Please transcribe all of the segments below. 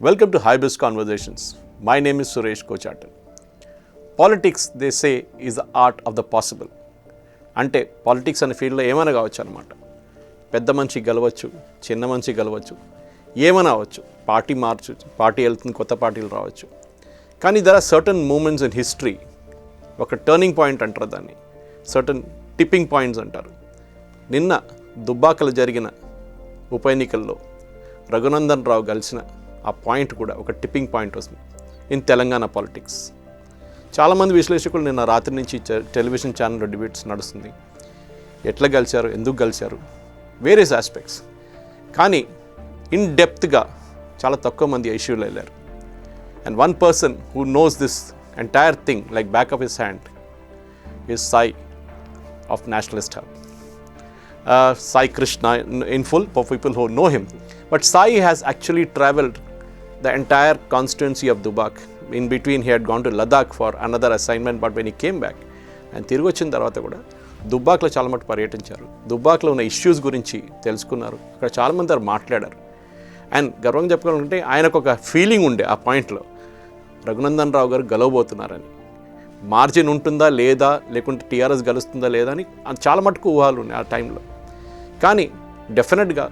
Welcome to Hybris Conversations. My name is Suresh Kochatan. Politics, they say, is the art of the possible. అంటే politics అనే ఫీల్డ్లో ఏమైనా కావచ్చు అనమాట. పెద్ద మనిషి గెలవచ్చు, చిన్న మనిషి గెలవచ్చు, ఏమైనా అవ్వచ్చు. పార్టీ మార్చవచ్చు, పార్టీ వెళ్తుంది, కొత్త పార్టీలు రావచ్చు. కానీ there are certain moments in history, ఒక టర్నింగ్ పాయింట్ అంటారు దాన్ని, సర్టన్ టిప్పింగ్ పాయింట్స్ అంటారు. నిన్న దుబ్బాకలో జరిగిన ఉప ఎన్నికల్లో రఘునందన్ రావు గెలిచిన ఆ పాయింట్ కూడా ఒక టిప్పింగ్ పాయింట్ వస్తుంది ఇన్ తెలంగాణ పాలిటిక్స్. చాలామంది విశ్లేషకులు నిన్న రాత్రి నుంచి టెలివిజన్ ఛానల్లో డిబేట్స్ నడుస్తుంది. ఎట్లా గెలిచారు, ఎందుకు గెలిచారు, వేరియస్ ఆస్పెక్ట్స్. కానీ ఇన్ డెప్త్గా చాలా తక్కువ మంది ఇష్యూలు వెళ్ళారు. And one person who knows this entire thing like back of his hand is Sai of Nationalist hub. Sai Krishna in full for people who know him. But Sai has actually travelled the entire constituency of Dubak. In between he had gone to Ladakh for another assignment, but when he came back and తిరిగి వచ్చిన తర్వాత కూడా దుబ్బాక్లో చాలా మటు పర్యటించారు. దుబ్బాక్లో ఉన్న issues గురించి తెలుసుకున్నారు. అక్కడ చాలామంది మాట్లాడారు. అండ్ గర్వంగా చెప్పుకోవాలంటే ఆయనకు ఒక ఫీలింగ్ ఉండే ఆ పాయింట్లో, రఘునందన్ రావు గారు గెలవబోతున్నారని. మార్జిన్ ఉంటుందా లేదా, లేకుంటే టీఆర్ఎస్ గెలుస్తుందా లేదా అని చాలా మటుకు ఊహాలు ఉన్నాయి ఆ టైంలో. కానీ డెఫినెట్గా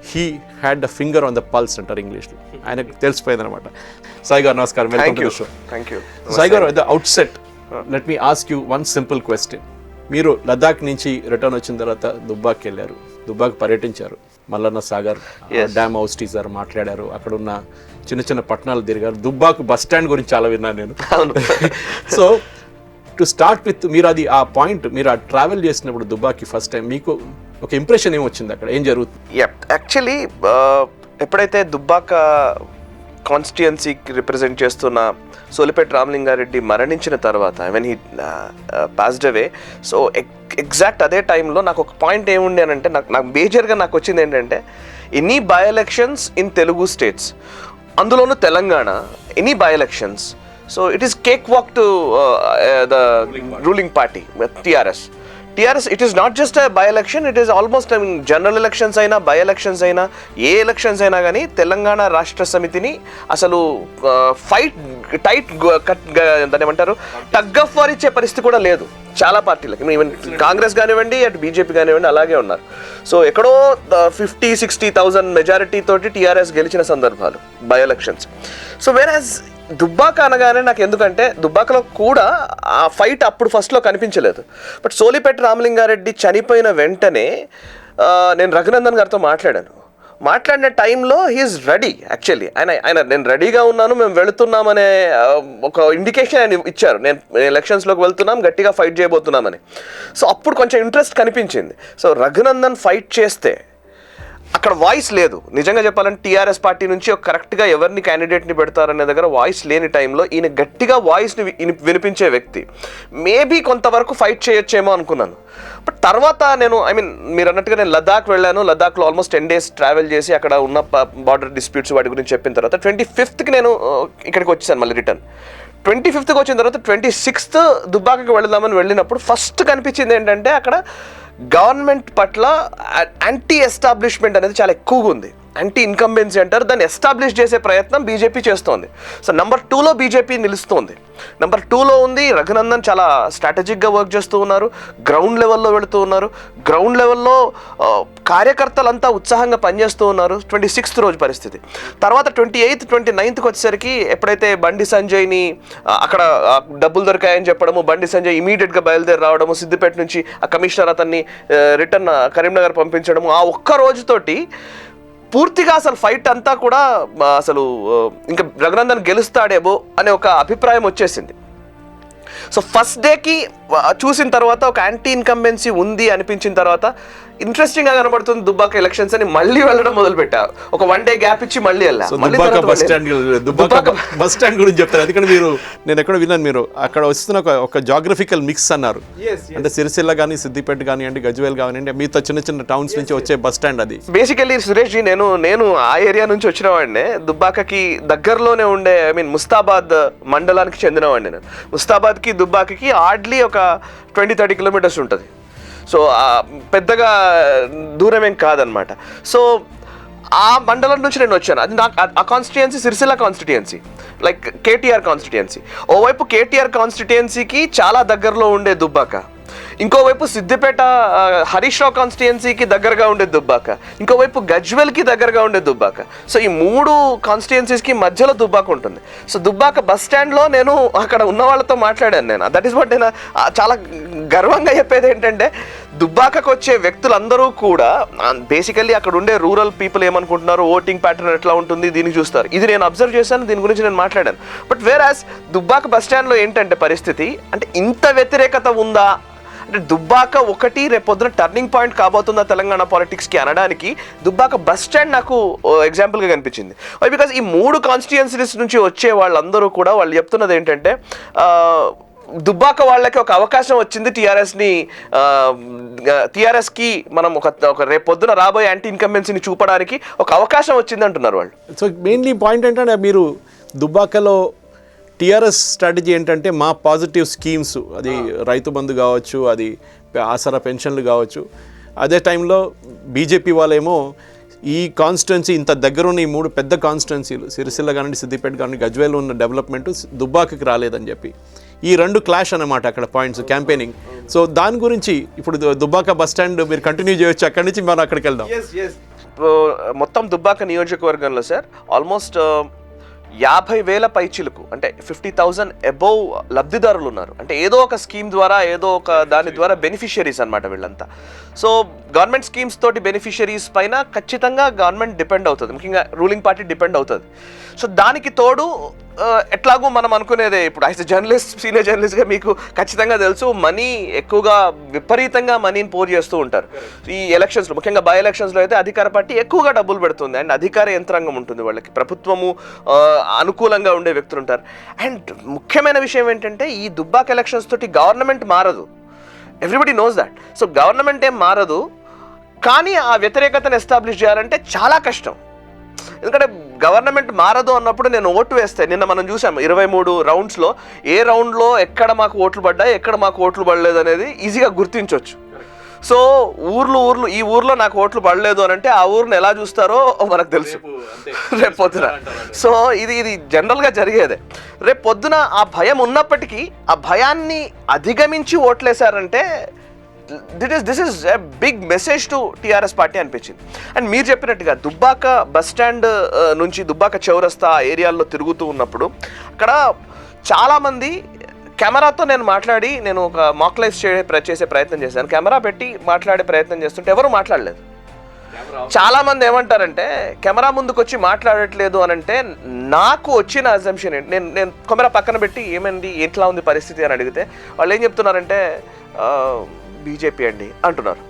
he had the finger on the pulse అంటారు ఇంగ్లీష్లో. ఆయనకు తెలిసిపోయింది అనమాట. సాయి గారు నమస్కారం, welcome to the show. Thank you. Sai garu, at the outset let me ask you one simple question. మీరు లదాఖ్ నుంచి రిటర్న్ వచ్చిన తర్వాత దుబ్బాకి వెళ్ళారు, దుబ్బాకి పర్యటించారు, Mallanna Sagar dam house teaser మాట్లాడారు, అక్కడ ఉన్న చిన్న చిన్న పట్టణాలు తిరిగారు. దుబ్బాకు బస్ స్టాండ్ గురించి చాలా విన్నాను నేను. సో టు స్టార్ట్ విత్, మీరు అది ఆ పాయింట్, మీరు ఆ ట్రావెల్ చేసినప్పుడు దుబ్బాకి ఫస్ట్ టైం మీకు ఒక ఇంప్రెషన్ ఏమొచ్చింది, అక్కడ ఏం జరుగుతుంది? యాక్చువల్లీ ఎప్పుడైతే దుబ్బాక కాన్స్టిట్యుయెన్సీకి రిప్రజెంట్ చేస్తున్న సోలిపేట రామలింగారెడ్డి మరణించిన తర్వాత, when he passed away, so exact అదే టైంలో నాకు ఒక పాయింట్ ఏముండే అని అంటే, నాకు మేజర్గా నాకు వచ్చింది ఏంటంటే, any by elections in Telugu states, అందులోనూ Telangana, any by elections, so it is cake walk to the ruling party TRS. It is not just by election, it is almost I mean general elections అయినా, by elections అయినా, ఏ elections అయినా కానీ తెలంగాణ రాష్ట్ర సమితిని అసలు tight దాన్ని ఏమంటారు, టగ్ ఆఫ్ వార్ ఇచ్చే పరిస్థితి కూడా లేదు చాలా పార్టీలకి. ఈవెన్ కాంగ్రెస్ కానివ్వండి, అటు బీజేపీ కానివ్వండి, అలాగే ఉన్నారు. సో ఎక్కడో 50,000-60,000 మెజారిటీ తోటి టీఆర్ఎస్ గెలిచిన సందర్భాలు బై ఎలక్షన్స్. సో వేరాజ్ దుబ్బాక అనగానే నాకు ఎందుకంటే దుబ్బాకలో కూడా ఆ ఫైట్ అప్పుడు ఫస్ట్లో కనిపించలేదు. బట్ సోలిపేట రామలింగారెడ్డి చనిపోయిన వెంటనే నేను రఘునందన్ గారితో మాట్లాడిన టైంలో హీఈస్ రెడీ. యాక్చువల్లీ ఆయన నేను రెడీగా ఉన్నాను, మేము వెళుతున్నామనే ఒక ఇండికేషన్ ఆయన ఇచ్చారు. నేను ఎలక్షన్స్లోకి వెళ్తున్నాం, గట్టిగా ఫైట్ చేయబోతున్నామని. సో అప్పుడు కొంచెం ఇంట్రెస్ట్ కనిపించింది. సో రఘునందన్ ఫైట్ చేస్తే అక్కడ వాయిస్ లేదు. నిజంగా చెప్పాలంటే టీఆర్ఎస్ పార్టీ నుంచి ఒక కరెక్ట్గా ఎవరిని క్యాండిడేట్ని పెడతారనే దగ్గర వాయిస్ లేని టైంలో ఈయన గట్టిగా వాయిస్ని వినిపించే వ్యక్తి. మేబీ కొంతవరకు ఫైట్ చేయొచ్చేమో అనుకున్నాను. బట్ తర్వాత మీరు అన్నట్టుగా నేను లదాఖ్ వెళ్ళాను. లదాఖ్లో ఆల్మోస్ట్ 10 days ట్రావెల్ చేసి అక్కడ ఉన్న బార్డర్ డిస్ప్యూట్స్ వాటి గురించి చెప్పిన తర్వాత 25th నేను ఇక్కడికి వచ్చేసాను మళ్ళీ రిటర్న్. 25th వచ్చిన తర్వాత 26th దుబ్బాకకి వెళదామని వెళ్ళినప్పుడు ఫస్ట్ కనిపించింది ఏంటంటే, అక్కడ గవర్నమెంట్ పట్ల యాంటీ ఎస్టాబ్లిష్మెంట్ అనేది చాలా ఎక్కువగా ఉంది. యాంటీ ఇన్కంబెన్సీ అంటారు, దాన్ని ఎస్టాబ్లిష్ చేసే ప్రయత్నం బీజేపీ చేస్తోంది. సో నెంబర్ 2లో బీజేపీ నిలుస్తోంది. నెంబర్ 2లో ఉంది రఘునందన్. చాలా స్ట్రాటజిక్గా వర్క్ చేస్తూ ఉన్నారు, గ్రౌండ్ లెవెల్లో వెళుతూ ఉన్నారు. గ్రౌండ్ లెవెల్లో కార్యకర్తలంతా ఉత్సాహంగా పనిచేస్తూ ఉన్నారు. 26th రోజు పరిస్థితి. తర్వాత 28th, 29th వచ్చేసరికి ఎప్పుడైతే బండి సంజయ్ని అక్కడ డబ్బులు దొరికాయని చెప్పడము, బండి సంజయ్ ఇమీడియట్గా బయలుదేరి రావడము, సిద్దిపేట నుంచి ఆ కమిషనర్ అతన్ని రిటర్న్ కరీంనగర్ పంపించడము, ఆ ఒక్క రోజుతోటి పూర్తిగా అసలు ఫైట్ అంతా కూడా అసలు ఇంకా రఘునందన్ గెలుస్తాడేమో అనే ఒక అభిప్రాయం వచ్చేసింది. సో ఫస్ట్ డేకి చూసిన తర్వాత ఒక యాంటీ ఇన్కంబెన్సీ ఉంది అనిపించిన తర్వాత ఇంట్రెస్టింగ్ గా కనబడుతుంది దుబ్బాక ఎలక్షన్స్ అని మళ్ళీ వెళ్ళడం మొదలు పెట్టారు. ఒక 1 day గ్యాప్ ఇచ్చి మళ్ళీ దుబ్బాక బస్ స్టాండ్ గురించి చెప్తారు. ఎందుకంటే నేను ఎక్కడ విన్నాను, మీరు అక్కడ వస్తున్న ఒక జాగ్రఫికల్ మిక్స్ అన్నారు. అంటే సిరిసిల్ల కానీ, సిద్దిపేట కానివ్వండి, గజ్వేల్ కానివ్వండి, మీతో చిన్న చిన్న టౌన్స్ నుంచి వచ్చే బస్ స్టాండ్ అది. బేసికల్లీ సురేష్ జీ, నేను ఆ ఏరియా నుంచి వచ్చిన వాడినే. దుబ్బాకకి దగ్గరలోనే ఉండే ముస్తాబాద్ మండలానికి చెందినవాడిని నేను. ముస్తాబాద్కి దుబ్బాకకి హార్డ్లీ ఒక 20-30 kilometers ఉంటుంది. సో పెద్దగా దూరం ఏం కాదనమాట. సో ఆ మండలం నుంచి నేను వచ్చాను. అది నాకు ఆ constituency Sircilla constituency, like KTR constituency. ఓవైపు కేటీఆర్ కాన్స్టిట్యుయెన్సీకి చాలా దగ్గరలో ఉండే దుబ్బాక, ఇంకోవైపు సిద్దిపేట హరీష్ రావు కాన్స్టిట్యుయెన్సీకి దగ్గరగా ఉండే దుబ్బాక, ఇంకోవైపు గజ్వెల్కి దగ్గరగా ఉండే దుబ్బాక. సో ఈ 3 కాన్స్టిట్యుయెన్సీస్కి మధ్యలో దుబ్బాక ఉంటుంది. సో దుబ్బాక బస్ స్టాండ్లో నేను అక్కడ ఉన్న వాళ్ళతో మాట్లాడాను. నేను దట్ ఈస్ వాట్ నేను చాలా గర్వంగా చెప్పేది ఏంటంటే, దుబ్బాకకు వచ్చే వ్యక్తులందరూ కూడా బేసికల్లీ అక్కడ ఉండే రూరల్ పీపుల్ ఏమనుకుంటున్నారు, ఓటింగ్ ప్యాటర్న్ ఎట్లా ఉంటుంది దీన్ని చూస్తారు. ఇది నేను అబ్జర్వ్ చేశాను, దీని గురించి నేను మాట్లాడాను. బట్ వేరాస్ దుబ్బాక బస్ స్టాండ్లో ఏంటంటే పరిస్థితి, అంటే ఇంత వ్యతిరేకత ఉందా అంటే దుబ్బాక ఒకటి రేపొద్దున టర్నింగ్ పాయింట్ కాబోతుందా తెలంగాణ పాలిటిక్స్కి అనడానికి దుబ్బాక బస్ స్టాండ్ నాకు ఎగ్జాంపుల్గా కనిపించింది. బికాజ్ ఈ 3 కాన్స్టిట్యుయెన్సీస్ నుంచి వచ్చే వాళ్ళందరూ కూడా వాళ్ళు చెప్తున్నది ఏంటంటే, దుబ్బాక వాళ్ళకి ఒక అవకాశం వచ్చింది, టీఆర్ఎస్కి మనం ఒక రేపొద్దున రాబోయే యాంటీ ఇన్కంబెన్సీని చూపడానికి ఒక అవకాశం వచ్చింది అంటున్నారు వాళ్ళు. సో మెయిన్లీ పాయింట్ ఏంటంటే, మీరు దుబ్బాకలో టీఆర్ఎస్ స్ట్రాటజీ ఏంటంటే మా పాజిటివ్ స్కీమ్స్, అది రైతు బంధు కావచ్చు, అది ఆసరా పెన్షన్లు కావచ్చు. అదే టైంలో బీజేపీ వాళ్ళేమో ఈ కాన్స్టిట్యున్సీ ఇంత దగ్గరున్న ఈ 3 పెద్ద కాన్స్టిట్యున్సీలు సిరిసిల్ల కానివ్వండి, సిద్దిపేట కానివ్వండి, గజ్వేల్ ఉన్న డెవలప్మెంట్ దుబ్బాకకి రాలేదని చెప్పి ఈ 2 క్లాష్ అన్నమాట అక్కడ పాయింట్స్ క్యాంపెయినింగ్. సో దాని గురించి ఇప్పుడు దుబ్బాక బస్ స్టాండ్ మీరు కంటిన్యూ చేయొచ్చు, అక్కడి నుంచి మనం అక్కడికి వెళ్దాం. మొత్తం దుబ్బాక నియోజకవర్గంలో సార్ ఆల్మోస్ట్ 50,000 పైచిలకు, అంటే 50,000 అబోవ్ లబ్ధిదారులు ఉన్నారు. అంటే ఏదో ఒక స్కీమ్ ద్వారా, ఏదో ఒక దాని ద్వారా బెనిఫిషియరీస్ అనమాట వీళ్ళంతా. సో గవర్నమెంట్ స్కీమ్స్ తోటి బెనిఫిషియరీస్ పైన ఖచ్చితంగా గవర్నమెంట్ డిపెండ్ అవుతుంది, ముఖ్యంగా రూలింగ్ పార్టీ డిపెండ్ అవుతుంది. సో దానికి తోడు ఎట్లాగూ మనం అనుకునేదే, ఇప్పుడు యాజ్ జర్నలిస్ట్, సీనియర్ జర్నలిస్ట్గా మీకు ఖచ్చితంగా తెలుసు, మనీ ఎక్కువగా విపరీతంగా మనీని పోర్ చేస్తూ ఉంటారు ఈ ఎలక్షన్స్లో. ముఖ్యంగా బై ఎలక్షన్స్లో అయితే అధికార పార్టీ ఎక్కువగా డబ్బులు పెడుతుంది, అండ్ అధికార యంత్రాంగం ఉంటుంది వాళ్ళకి, ప్రభుత్వము అనుకూలంగా ఉండే వ్యక్తులు ఉంటారు. అండ్ ముఖ్యమైన విషయం ఏంటంటే, ఈ దుబ్బాక ఎలక్షన్స్ తోటి గవర్నమెంట్ మారదు, everybody knows that. So government ఏం మారదు, కానీ ఆ వ్యతిరేకతను ఎస్టాబ్లిష్ చేయాలంటే చాలా కష్టం. ఎందుకంటే గవర్నమెంట్ మారదు అన్నప్పుడు నేను ఓటు వేస్తే, నిన్న మనం చూసాము 23 రౌండ్స్లో ఏ రౌండ్లో ఎక్కడ మాకు ఓట్లు పడ్డాయి, ఎక్కడ మాకు ఓట్లు పడలేదు అనేది ఈజీగా గుర్తించవచ్చు. సో ఊర్లు ఈ ఊర్లో నాకు ఓట్లు పడలేదు అని అంటే ఆ ఊరిని ఎలా చూస్తారో మనకు తెలుసు రేపు పొద్దున. సో ఇది జనరల్గా జరిగేదే. రేపు పొద్దున ఆ భయం ఉన్నప్పటికీ ఆ భయాన్ని అధిగమించి ఓట్లేశారంటే this is a big message to TRS party అనిపించింది. అండ్ మీరు చెప్పినట్టుగా దుబ్బాక బస్ స్టాండ్ నుంచి దుబ్బాక చౌరస్తా ఏరియాల్లో తిరుగుతూ ఉన్నప్పుడు అక్కడ చాలామంది కెమెరాతో నేను ఒక మాక్లైజ్ చేసే ప్రయత్నం చేశాను. కెమెరా పెట్టి మాట్లాడే ప్రయత్నం చేస్తుంటే ఎవరు మాట్లాడలేదు. చాలామంది ఏమంటారంటే, కెమెరా ముందుకు వచ్చి మాట్లాడట్లేదు అని అంటే నాకు వచ్చిన అజంప్షన్ ఏంటి, నేను కెమెరా పక్కన పెట్టి ఏమైంది, ఎట్లా ఉంది పరిస్థితి అని అడిగితే వాళ్ళు ఏం చెప్తున్నారంటే బీజేపీ అండి అంటున్నారు.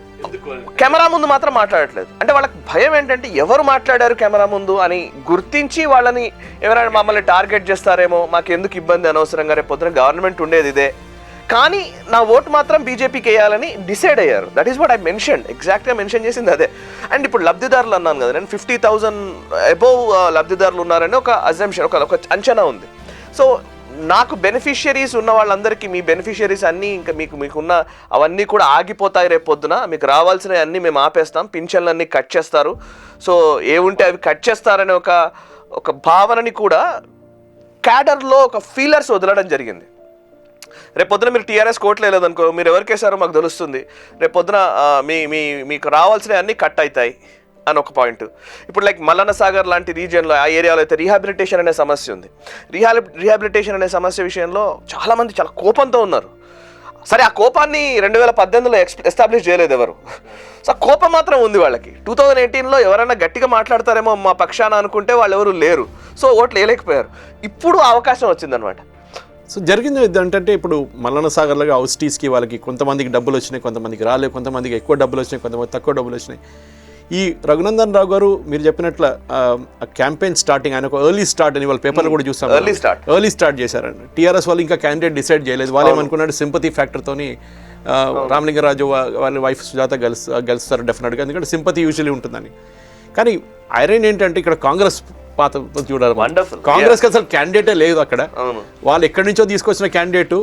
కెమెరా ముందు మాత్రం మాట్లాడట్లేదు. అంటే వాళ్ళకి భయం ఏంటంటే ఎవరు మాట్లాడారు కెమెరా ముందు అని గుర్తించి వాళ్ళని ఎవరైనా మమ్మల్ని టార్గెట్ చేస్తారేమో, మాకు ఎందుకు ఇబ్బంది అనవసరంగా, రేపు పొద్దున గవర్నమెంట్ ఉండేది ఇదే, కానీ నా ఓటు మాత్రం బీజేపీకి వేయాలని డిసైడ్ అయ్యారు. That is what I mention, ఎగ్జాక్ట్గా మెన్షన్ చేసింది అదే. అండ్ ఇప్పుడు లబ్ధిదారులు అన్నాను కదా నేను, 50,000 అబోవ్ లబ్ధిదారులు ఉన్నారని ఒక అజంప్షన్, ఒక అంచనా ఉంది. సో నాకు బెనిఫిషియరీస్ ఉన్న వాళ్ళందరికీ మీ బెనిఫిషియరీస్ అన్నీ ఇంకా మీకున్న అవన్నీ కూడా ఆగిపోతాయి రేపు పొద్దున, మీకు రావాల్సినవి అన్నీ మేము ఆపేస్తాం, పింఛన్లన్నీ కట్ చేస్తారు, సో ఏముంటే అవి కట్ చేస్తారనే ఒక భావనని కూడా క్యాడర్లో ఒక ఫీలర్స్ వదలడం జరిగింది. రేపొద్దున మీరు టీఆర్ఎస్ కోట్లు వేయలేదనుకో, మీరు ఎవరికేసారో మాకు తెలుస్తుంది, రేపొద్దున మీకు రావాల్సినవి అన్నీ కట్ అవుతాయి అని ఒక పాయింట్. ఇప్పుడు లైక్ మల్లన్న సాగర్ లాంటి రీజియన్లో, ఆ ఏరియాలో అయితే రీహాబిలిటేషన్ అనే సమస్య ఉంది. రీహాబిలిటేషన్ అనే సమస్య విషయంలో చాలామంది చాలా కోపంతో ఉన్నారు. సరే, ఆ కోపాన్ని 2018లో ఎస్టాబ్లిష్ చేయలేదు ఎవరు, సో కోపం మాత్రం ఉంది వాళ్ళకి. 2018లో ఎవరైనా గట్టిగా మాట్లాడతారేమో మా పక్షాన అనుకుంటే వాళ్ళు ఎవరు లేరు, సో ఓట్లు వేయలేకపోయారు. ఇప్పుడు అవకాశం వచ్చిందనమాట. సో జరిగింది ఏంటంటే, ఇప్పుడు మల్లన్న సాగర్లో ఔస్టీస్కి వాళ్ళకి కొంతమందికి డబ్బులు వచ్చినాయి, కొంతమందికి రాలేదు, కొంతమందికి ఎక్కువ డబ్బులు వచ్చినాయి, కొంతమంది తక్కువ డబ్బులు వచ్చినాయి. ఈ రఘునందన్ రావు గారు మీరు చెప్పినట్ల క్యాంపెయిన్ స్టార్టింగ్, ఆయన ఒక ఎర్లీ స్టార్ట్ అని వాళ్ళ పేపర్లు కూడా చూస్తాం, ఎర్లీ స్టార్ట్ చేశారండి. టీఆర్ఎస్ వాళ్ళు ఇంకా క్యాండిడేట్ డిసైడ్ చేయలేదు, వాళ్ళు ఏమనుకున్నాడు సింపతి ఫ్యాక్టర్తోని రామలింగరాజు వాళ్ళ వైఫ్ సుజాత గెలుస్తారు డెఫినెట్గా, ఎందుకంటే సింపతి యూజువల్లీ ఉంటుందని. కానీ ఐరన్ ఏంటంటే ఇక్కడ కాంగ్రెస్ పాత చూడాలి, కాంగ్రెస్కి అసలు క్యాండిడేటే లేదు అక్కడ. వాళ్ళు ఎక్కడి నుంచో తీసుకొచ్చిన క్యాండిడేటు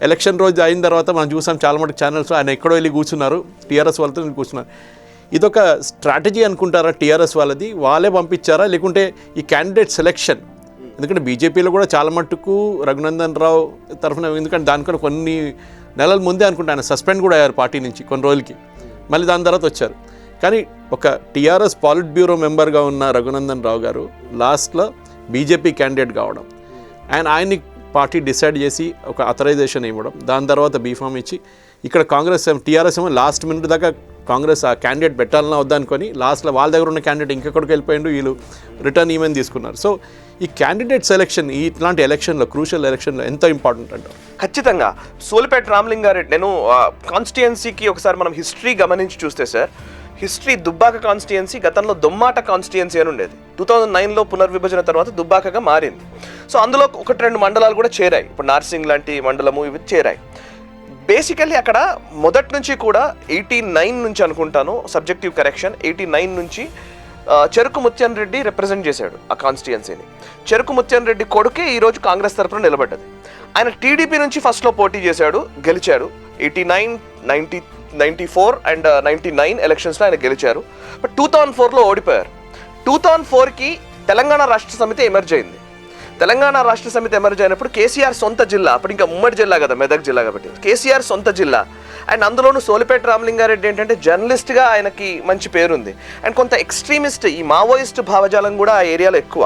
ఎలక్షన్ రోజు అయిన తర్వాత మనం చూసాం చాలా మటుకు ఛానల్స్, ఆయన ఎక్కడో వెళ్ళి కూర్చున్నారు, టీఆర్ఎస్ వాళ్ళతో కూర్చున్నారు. ఇదొక స్ట్రాటజీ అనుకుంటారా టీఆర్ఎస్ వాళ్ళది? వాళ్ళే పంపించారా లేకుంటే ఈ క్యాండిడేట్ సెలెక్షన్? ఎందుకంటే బీజేపీలో కూడా చాలా మట్టుకు రఘునందన్ రావు తరఫున, ఎందుకంటే దానికన్నా కొన్ని నెలల ముందే అనుకుంటా ఆయన సస్పెండ్ కూడా అయ్యారు పార్టీ నుంచి కొన్ని రోజులకి, మళ్ళీ దాని తర్వాత వచ్చారు. కానీ ఒక టీఆర్ఎస్ పాలిట్ బ్యూరో మెంబర్గా ఉన్న రఘునందన్ రావు గారు లాస్ట్లో బీజేపీ క్యాండిడేట్ కావడం, ఆయన్ని పార్టీ డిసైడ్ చేసి ఒక అథరైజేషన్ ఇవ్వడం, దాని తర్వాత బీఫామ్ ఇచ్చి ఇక్కడ కాంగ్రెస్ టీఆర్ఎస్ ఏమో లాస్ట్ మినిట్ దాకా కాంగ్రెస్ ఆ క్యాండిడేట్ పెట్టాలన్నా వద్దనుకొని లాస్ట్లో వాళ్ళ దగ్గర ఉన్న క్యాండిడేట్ ఇంకెక్కడికి వెళ్ళిపోయిండు, వీళ్ళు రిటర్న్ ఈమెన్ తీసుకున్నారు. సో ఈ క్యాండిడేట్ సెలెక్షన్ ఇట్లాంటి ఎలక్షన్లో, క్రూషియల్ ఎలక్షన్లో ఎంత ఇంపార్టెంట్ అంటారు? ఖచ్చితంగా. సోలిపేట రామలింగారెడ్డి, నేను కాన్స్టిట్యుయెన్సీకి ఒకసారి మనం హిస్టరీ గమనించి చూస్తే సార్, హిస్టరీ దుబ్బాక కాన్స్టిట్యుయెన్సీ గతంలో దొమ్మాట కాన్స్టిట్యుయెన్సీ అని ఉండేది. 2009లో పునర్విభజన తర్వాత దుబ్బాకగా మారింది. సో అందులో 1-2 మండలాలు కూడా చేరాయి. ఇప్పుడు నార్సింగ్ లాంటి మండలము ఇవి చేరాయి. బేసికల్లీ అక్కడ మొదటి నుంచి కూడా 89 నుంచి అనుకుంటాను, సబ్జెక్టివ్ కరెక్షన్, 89 నుంచి చెరుకు ముత్యాన్ రెడ్డి రిప్రజెంట్ చేశాడు ఆ కాన్స్టిట్యుయెన్సీని. చెరుకు ముత్యాన్ రెడ్డి కొడుకే ఈరోజు కాంగ్రెస్ తరఫున నిలబడ్డది. ఆయన టీడీపీ నుంచి ఫస్ట్లో పోటీ చేశాడు, గెలిచాడు. 89, 90, 94 అండ్ 99 ఎలక్షన్స్లో ఆయన గెలిచారు. బట్ 2004లో ఓడిపోయారు. 2004కి తెలంగాణ రాష్ట్ర సమితి ఎమర్జ్ అయింది. తెలంగాణ రాష్ట్ర సమితి ఎమర్జ్ అయినప్పుడు కేసీఆర్ సొంత జిల్లా, అప్పుడు ఇంకా ఉమ్మడి జిల్లా కదా, మెదక్ జిల్లా కాబట్టి కేసీఆర్ సొంత జిల్లా. అండ్ అందులోనూ సోలిపేట రామలింగారెడ్డి ఏంటంటే జర్నలిస్ట్గా ఆయనకి మంచి పేరుంది. అండ్ కొంత ఎక్స్ట్రీమిస్ట్, ఈ మావోయిస్ట్ భావజాలం కూడా ఆ ఏరియాలో ఎక్కువ.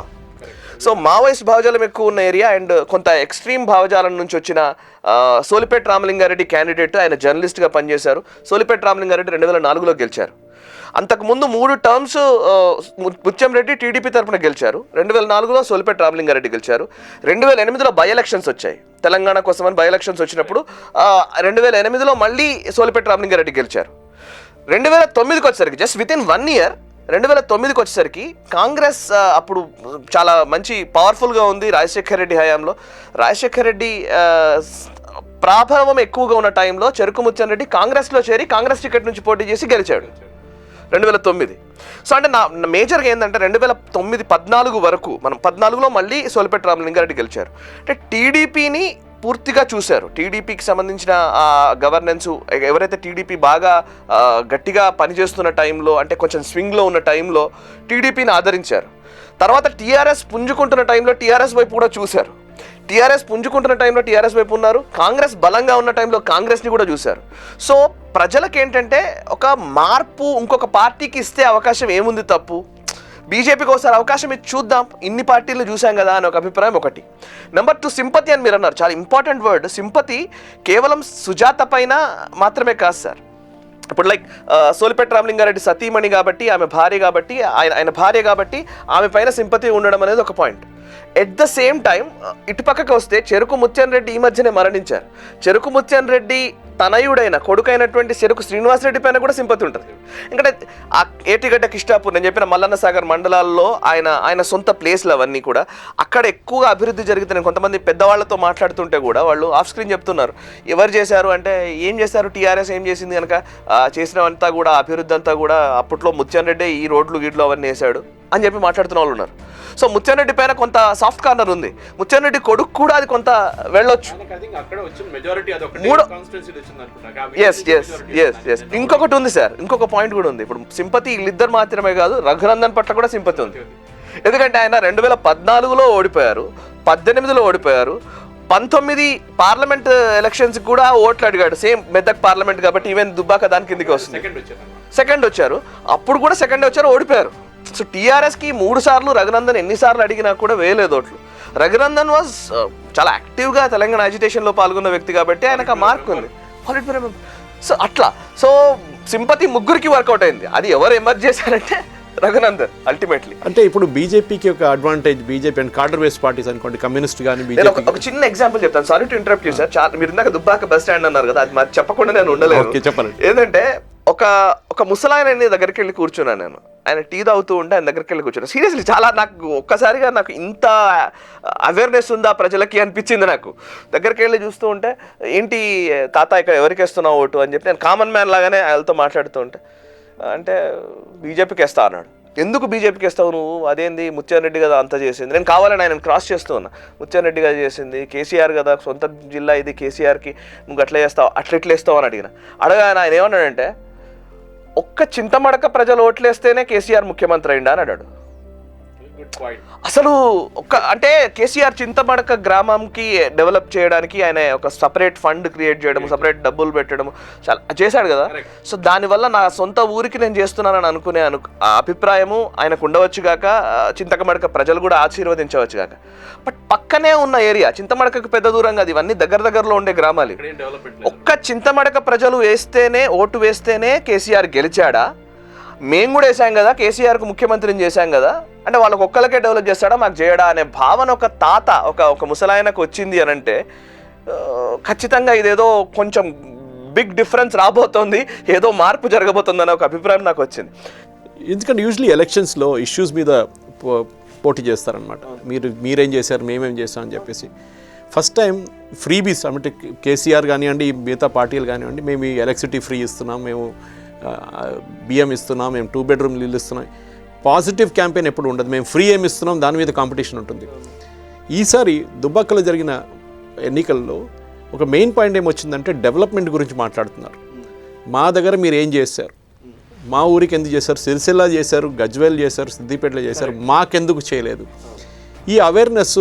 సో మావోయిస్ట్ భావజాలం ఎక్కువ ఉన్న ఏరియా అండ్ కొంత ఎక్స్ట్రీమ్ భావజాలం నుంచి వచ్చిన సోలిపేట రామలింగారెడ్డి క్యాండిడేట్. ఆయన జర్నలిస్ట్గా పనిచేశారు. సోలిపేట రామలింగారెడ్డి 2004లో గెలిచారు. అంతకుముందు 3 టర్మ్స్ ముత్యంరెడ్డి టీడీపీ తరఫున గెలిచారు. 2004లో సోలిపేట రామలింగారెడ్డి గెలిచారు. 2008లో బై ఎలక్షన్స్ వచ్చాయి, తెలంగాణ కోసమని బై ఎలక్షన్స్ వచ్చినప్పుడు 2008లో మళ్ళీ సోలిపేట రామలింగారెడ్డి గెలిచారు. 2009కి వచ్చేసరికి జస్ట్ విత్ ఇన్ 1 ఇయర్ 2009కి వచ్చేసరికి కాంగ్రెస్ అప్పుడు చాలా మంచి పవర్ఫుల్గా ఉంది రాజశేఖర్ రెడ్డి హయాంలో. రాజశేఖర్ రెడ్డి ప్రాభావం ఎక్కువగా ఉన్న టైంలో చెరుకు ముత్యాన్ రెడ్డి కాంగ్రెస్లో చేరి కాంగ్రెస్ టికెట్ నుంచి పోటీ చేసి గెలిచాడు 2009. సో అంటే నా మేజర్గా ఏంటంటే 2009-14 వరకు, మనం 14లో మళ్ళీ సోలిపేట రామలింగారెడ్డి గెలిచారు. అంటే టీడీపీని పూర్తిగా చూశారు. టీడీపీకి సంబంధించిన గవర్నెన్స్, ఎవరైతే టీడీపీ బాగా గట్టిగా పనిచేస్తున్న టైంలో, అంటే కొంచెం స్వింగ్లో ఉన్న టైంలో టీడీపీని ఆదరించారు. తర్వాత టీఆర్ఎస్ పుంజుకుంటున్న టైంలో టీఆర్ఎస్ వైపు కూడా చూశారు. టీఆర్ఎస్ పుంజుకుంటున్న టైంలో టీఆర్ఎస్ వైపు ఉన్నారు. కాంగ్రెస్ బలంగా ఉన్న టైంలో కాంగ్రెస్ని కూడా చూశారు. సో ప్రజలకు ఏంటంటే ఒక మార్పు ఇంకొక పార్టీకి ఇస్తే అవకాశం ఏముంది తప్పు, బీజేపీకి ఒకసారి అవకాశం ఇచ్చి చూద్దాం, ఇన్ని పార్టీలు చూసాం కదా అని ఒక అభిప్రాయం ఒకటి. నెంబర్ 2 సింపతి అని మీరు అన్నారు, చాలా ఇంపార్టెంట్ వర్డ్. సింపతి కేవలం సుజాత పైన మాత్రమే కాదు సార్. ఇప్పుడు లైక్ సోలిపేట రామలింగారెడ్డి సతీమణి కాబట్టి, ఆమె భార్య కాబట్టి, ఆయన భార్య కాబట్టి ఆమె పైన సింపతి ఉండడం అనేది ఒక point. At the same time ఇటుపక్కకు వస్తే చెరుకు ముత్యాన్ రెడ్డి ఈ మధ్యనే మరణించారు. చెరుకు ముత్యాన్ రెడ్డి తనయుడైన కొడుకైనటువంటి చెరుకు శ్రీనివాసరెడ్డి పైన కూడా సింపతి ఉంటుంది. ఎందుకంటే ఆ ఏటిగడ్డ కిష్టాపూర్, నేను చెప్పిన మల్లన్న సాగర్ మండలాల్లో ఆయన సొంత ప్లేస్లు అవన్నీ కూడా అక్కడ ఎక్కువగా అభివృద్ధి జరుగుతున్నాయి. కొంతమంది పెద్దవాళ్లతో మాట్లాడుతుంటే కూడా వాళ్ళు ఆఫ్ స్క్రీన్ చెప్తున్నారు, ఎవరు చేశారు అంటే ఏం చేశారు, టీఆర్ఎస్ ఏం చేసింది కనుక చేసినవంతా కూడా అభివృద్ధి అంతా కూడా అప్పట్లో ముత్యాన్ రెడ్డి ఈ రోడ్లు గీడ్లు అవన్నీ వేశాడు అని చెప్పి మాట్లాడుతున్న వాళ్ళు ఉన్నారు. సో ముత్యాన్ రెడ్డి పైన కొంత సాఫ్ట్ కార్నర్ ఉంది. ముత్యాన్ రెడ్డి కొడుకు కూడా అది కొంత వెళ్ళొచ్చు. ఇంకొకటి ఉంది సార్, ఇంకొక పాయింట్ కూడా ఉంది. ఇప్పుడు సింపతి వీళ్ళిద్దరు మాత్రమే కాదు, రఘునందన్ పట్ల కూడా సింపతి ఉంది. ఎందుకంటే ఆయన 2014లో ఓడిపోయారు, 18లో ఓడిపోయారు, 19 పార్లమెంట్ ఎలక్షన్స్ కూడా ఓట్లు అడిగాడు. సేమ్ మెదక్ పార్లమెంట్ కాబట్టి, ఈవెన్ దుబ్బాక దాని కిందకి వస్తుంది. సెకండ్ వచ్చారు, అప్పుడు కూడా సెకండ్ వచ్చారు, ఓడిపోయారు. సో టీఆర్ఎస్కి 3 సార్లు రఘునందన్ ఎన్నిసార్లు అడిగినా కూడా వేయలేదు ఓట్లు. రఘునందన్ వాజ్ చాలా యాక్టివ్గా తెలంగాణ అజిటేషన్లో పాల్గొన్న వ్యక్తి కాబట్టి ఆయనకు ఆ మార్క్ ఉంది. సో అట్లా, సో సింపతి ముగ్గురికి వర్కౌట్ అయింది. అది ఎవరు ఎమర్జ్ చేశారంటే రఘునందన్ అల్టిమేట్లీ. అంటే ఇప్పుడు బీజేపీకి ఒక advantage, BJP and cadre base parties అనుకోండి, కమ్యూనిస్ట్ కానీ బీజేపీ. ఒక చిన్న ఎగ్జాంపుల్ చెప్తాను, sorry to interrupt you sir. మీరు ఇందాక దుబ్బాక బస్ స్టాండ్ అన్నారు కదా, అది మరి చెప్పకుండా నేను ఉండలేదు. చెప్పండి. ఏంటంటే ఒక ముసలాయన దగ్గరికి వెళ్ళి కూర్చున్నాను నేను. ఆయన టీ తాగుతూ ఉంటే ఆయన దగ్గరికి వెళ్ళి కూర్చున్నాను. సీరియస్లీ చాలా నాకు ఒక్కసారిగా నాకు ఇంత అవేర్నెస్ ఉందా ప్రజలకి అనిపించింది నాకు. దగ్గరికి వెళ్ళి చూస్తూ ఉంటే, ఏంటి తాత ఇక్కడ ఎవరికి వేస్తున్నావు ఓటు అని చెప్పి నేను కామన్ మ్యాన్ లాగానే ఆయనతో మాట్లాడుతూ ఉంటే, అంటే బీజేపీకి వేస్తా అన్నాడు. ఎందుకు బీజేపీకి వేస్తావు నువ్వు, అదేంది ముత్యాన్ రెడ్డి కదా అంతా చేసింది. నేను కావాలని ఆయన క్రాస్ చేస్తూ ఉన్నా, ముత్యాన్ రెడ్డి కదా చేసింది, కేసీఆర్ కదా సొంత జిల్లా ఇది, కేసీఆర్కి నువ్వు అట్లా చేస్తావు, అట్లా వేస్తావు అని అడిగిన. అడగానే ఆయన ఏమన్నాడంటే, ఒక్క చింతమడక ప్రజలు ఓట్లేస్తేనే కేసీఆర్ ముఖ్యమంత్రి అయిందా అని అన్నాడు. అసలు అంటే కేసీఆర్ చింతమడక గ్రామంకి డెవలప్ చేయడానికి ఆయన ఒక సపరేట్ ఫండ్ క్రియేట్ చేయడం, సపరేట్ డబ్బులు పెట్టడం చాలా చేశాడు కదా. సో దానివల్ల నా సొంత ఊరికి నేను చేస్తున్నానని అనుకునే ఆ అభిప్రాయము ఆయనకు ఉండవచ్చు గాక, చింతమడక ప్రజలు కూడా ఆశీర్వదించవచ్చు గాక. బట్ పక్కనే ఉన్న ఏరియా చింతమడకకు పెద్ద దూరం కాదు, ఇవన్నీ దగ్గరలో ఉండే గ్రామాలు. ఒక్క చింతమడక ప్రజలు ఓటు వేస్తేనే కేసీఆర్ గెలిచాడా? మేము కూడా వేసాం కదా, కేసీఆర్కు ముఖ్యమంత్రిని చేశాం కదా, అంటే వాళ్ళకి ఒక్కరికే డెవలప్ చేస్తాడా, మాకు చేయడా అనే భావన ఒక తాత ఒక ముసలాయనకు వచ్చింది అని అంటే ఖచ్చితంగా ఇదేదో కొంచెం బిగ్ డిఫరెన్స్ రాబోతోంది, ఏదో మార్పు జరగబోతుంది అనే ఒక అభిప్రాయం నాకు వచ్చింది. ఎందుకంటే యూజువలీ ఎలక్షన్స్లో ఇష్యూస్ మీద పోటీ చేస్తారనమాట. మీరేం చేశారు, మేమేం చేస్తాం అని చెప్పేసి. ఫస్ట్ టైం ఫ్రీబీస్ అంటే కేసీఆర్ కానివ్వండి, మిగతా పార్టీలు కానివ్వండి, మేము ఈ ఎలక్ట్రిసిటీ ఫ్రీ ఇస్తున్నాం, మేము బియ్యం ఇస్తున్నాం, మేము 2 బెడ్రూమ్ ఇల్లు ఇస్తున్నాం. పాజిటివ్ క్యాంపెయిన్ ఎప్పుడు ఉండదు. మేము ఫ్రీ ఏమి ఇస్తున్నాం, దాని మీద కాంపిటీషన్ ఉంటుంది. ఈసారి దుబ్బాకలో జరిగిన ఎన్నికల్లో ఒక మెయిన్ పాయింట్ ఏమొచ్చిందంటే డెవలప్మెంట్ గురించి మాట్లాడుతున్నారు. మా దగ్గర మీరు ఏం చేశారు, మా ఊరికి ఎందుకు చేశారు, సిరిసిల్ల చేశారు, గజ్వేల్ చేశారు, సిద్దిపేటలో చేశారు, మాకెందుకు చేయలేదు. ఈ అవేర్నెస్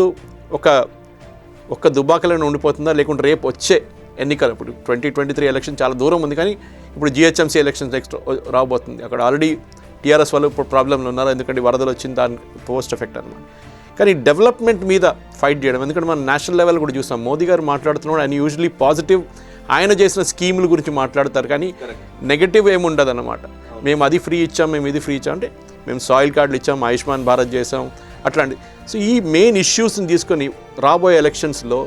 ఒక దుబ్బాకలోనే ఉండిపోతుందా, లేకుంటే రేపు వచ్చే ఎన్నికలు, ఇప్పుడు 2023 ఎలక్షన్ చాలా దూరం ఉంది, కానీ ఇప్పుడు జిహెచ్ఎంసీ ఎలక్షన్స్ నెక్స్ట్ రాబోతుంది. అక్కడ ఆల్రెడీ టీఆర్ఎస్ వాళ్ళు ఇప్పుడు ప్రాబ్లంలో ఉన్నారు, ఎందుకంటే వరదలు వచ్చింది, దాని పోస్ట్ ఎఫెక్ట్ అనమాట. కానీ డెవలప్మెంట్ మీద ఫైట్ చేయడం, ఎందుకంటే మనం నేషనల్ లెవెల్ కూడా చూస్తాం. మోదీ గారు మాట్లాడుతున్నాడు, ఆయన యూజువలీ పాజిటివ్ ఆయన చేసిన స్కీముల గురించి మాట్లాడతారు, కానీ నెగటివ్ ఏమి ఉండదు అనమాట. మేము అది ఫ్రీ ఇచ్చాం, మేము ఇది ఫ్రీ ఇచ్చాం అంటే, మేము సాయిల్ కార్డులు ఇచ్చాం, ఆయుష్మాన్ భారత్ చేసాం, అట్లాంటి. సో ఈ మెయిన్ ఇష్యూస్ని తీసుకొని రాబోయే ఎలక్షన్స్లో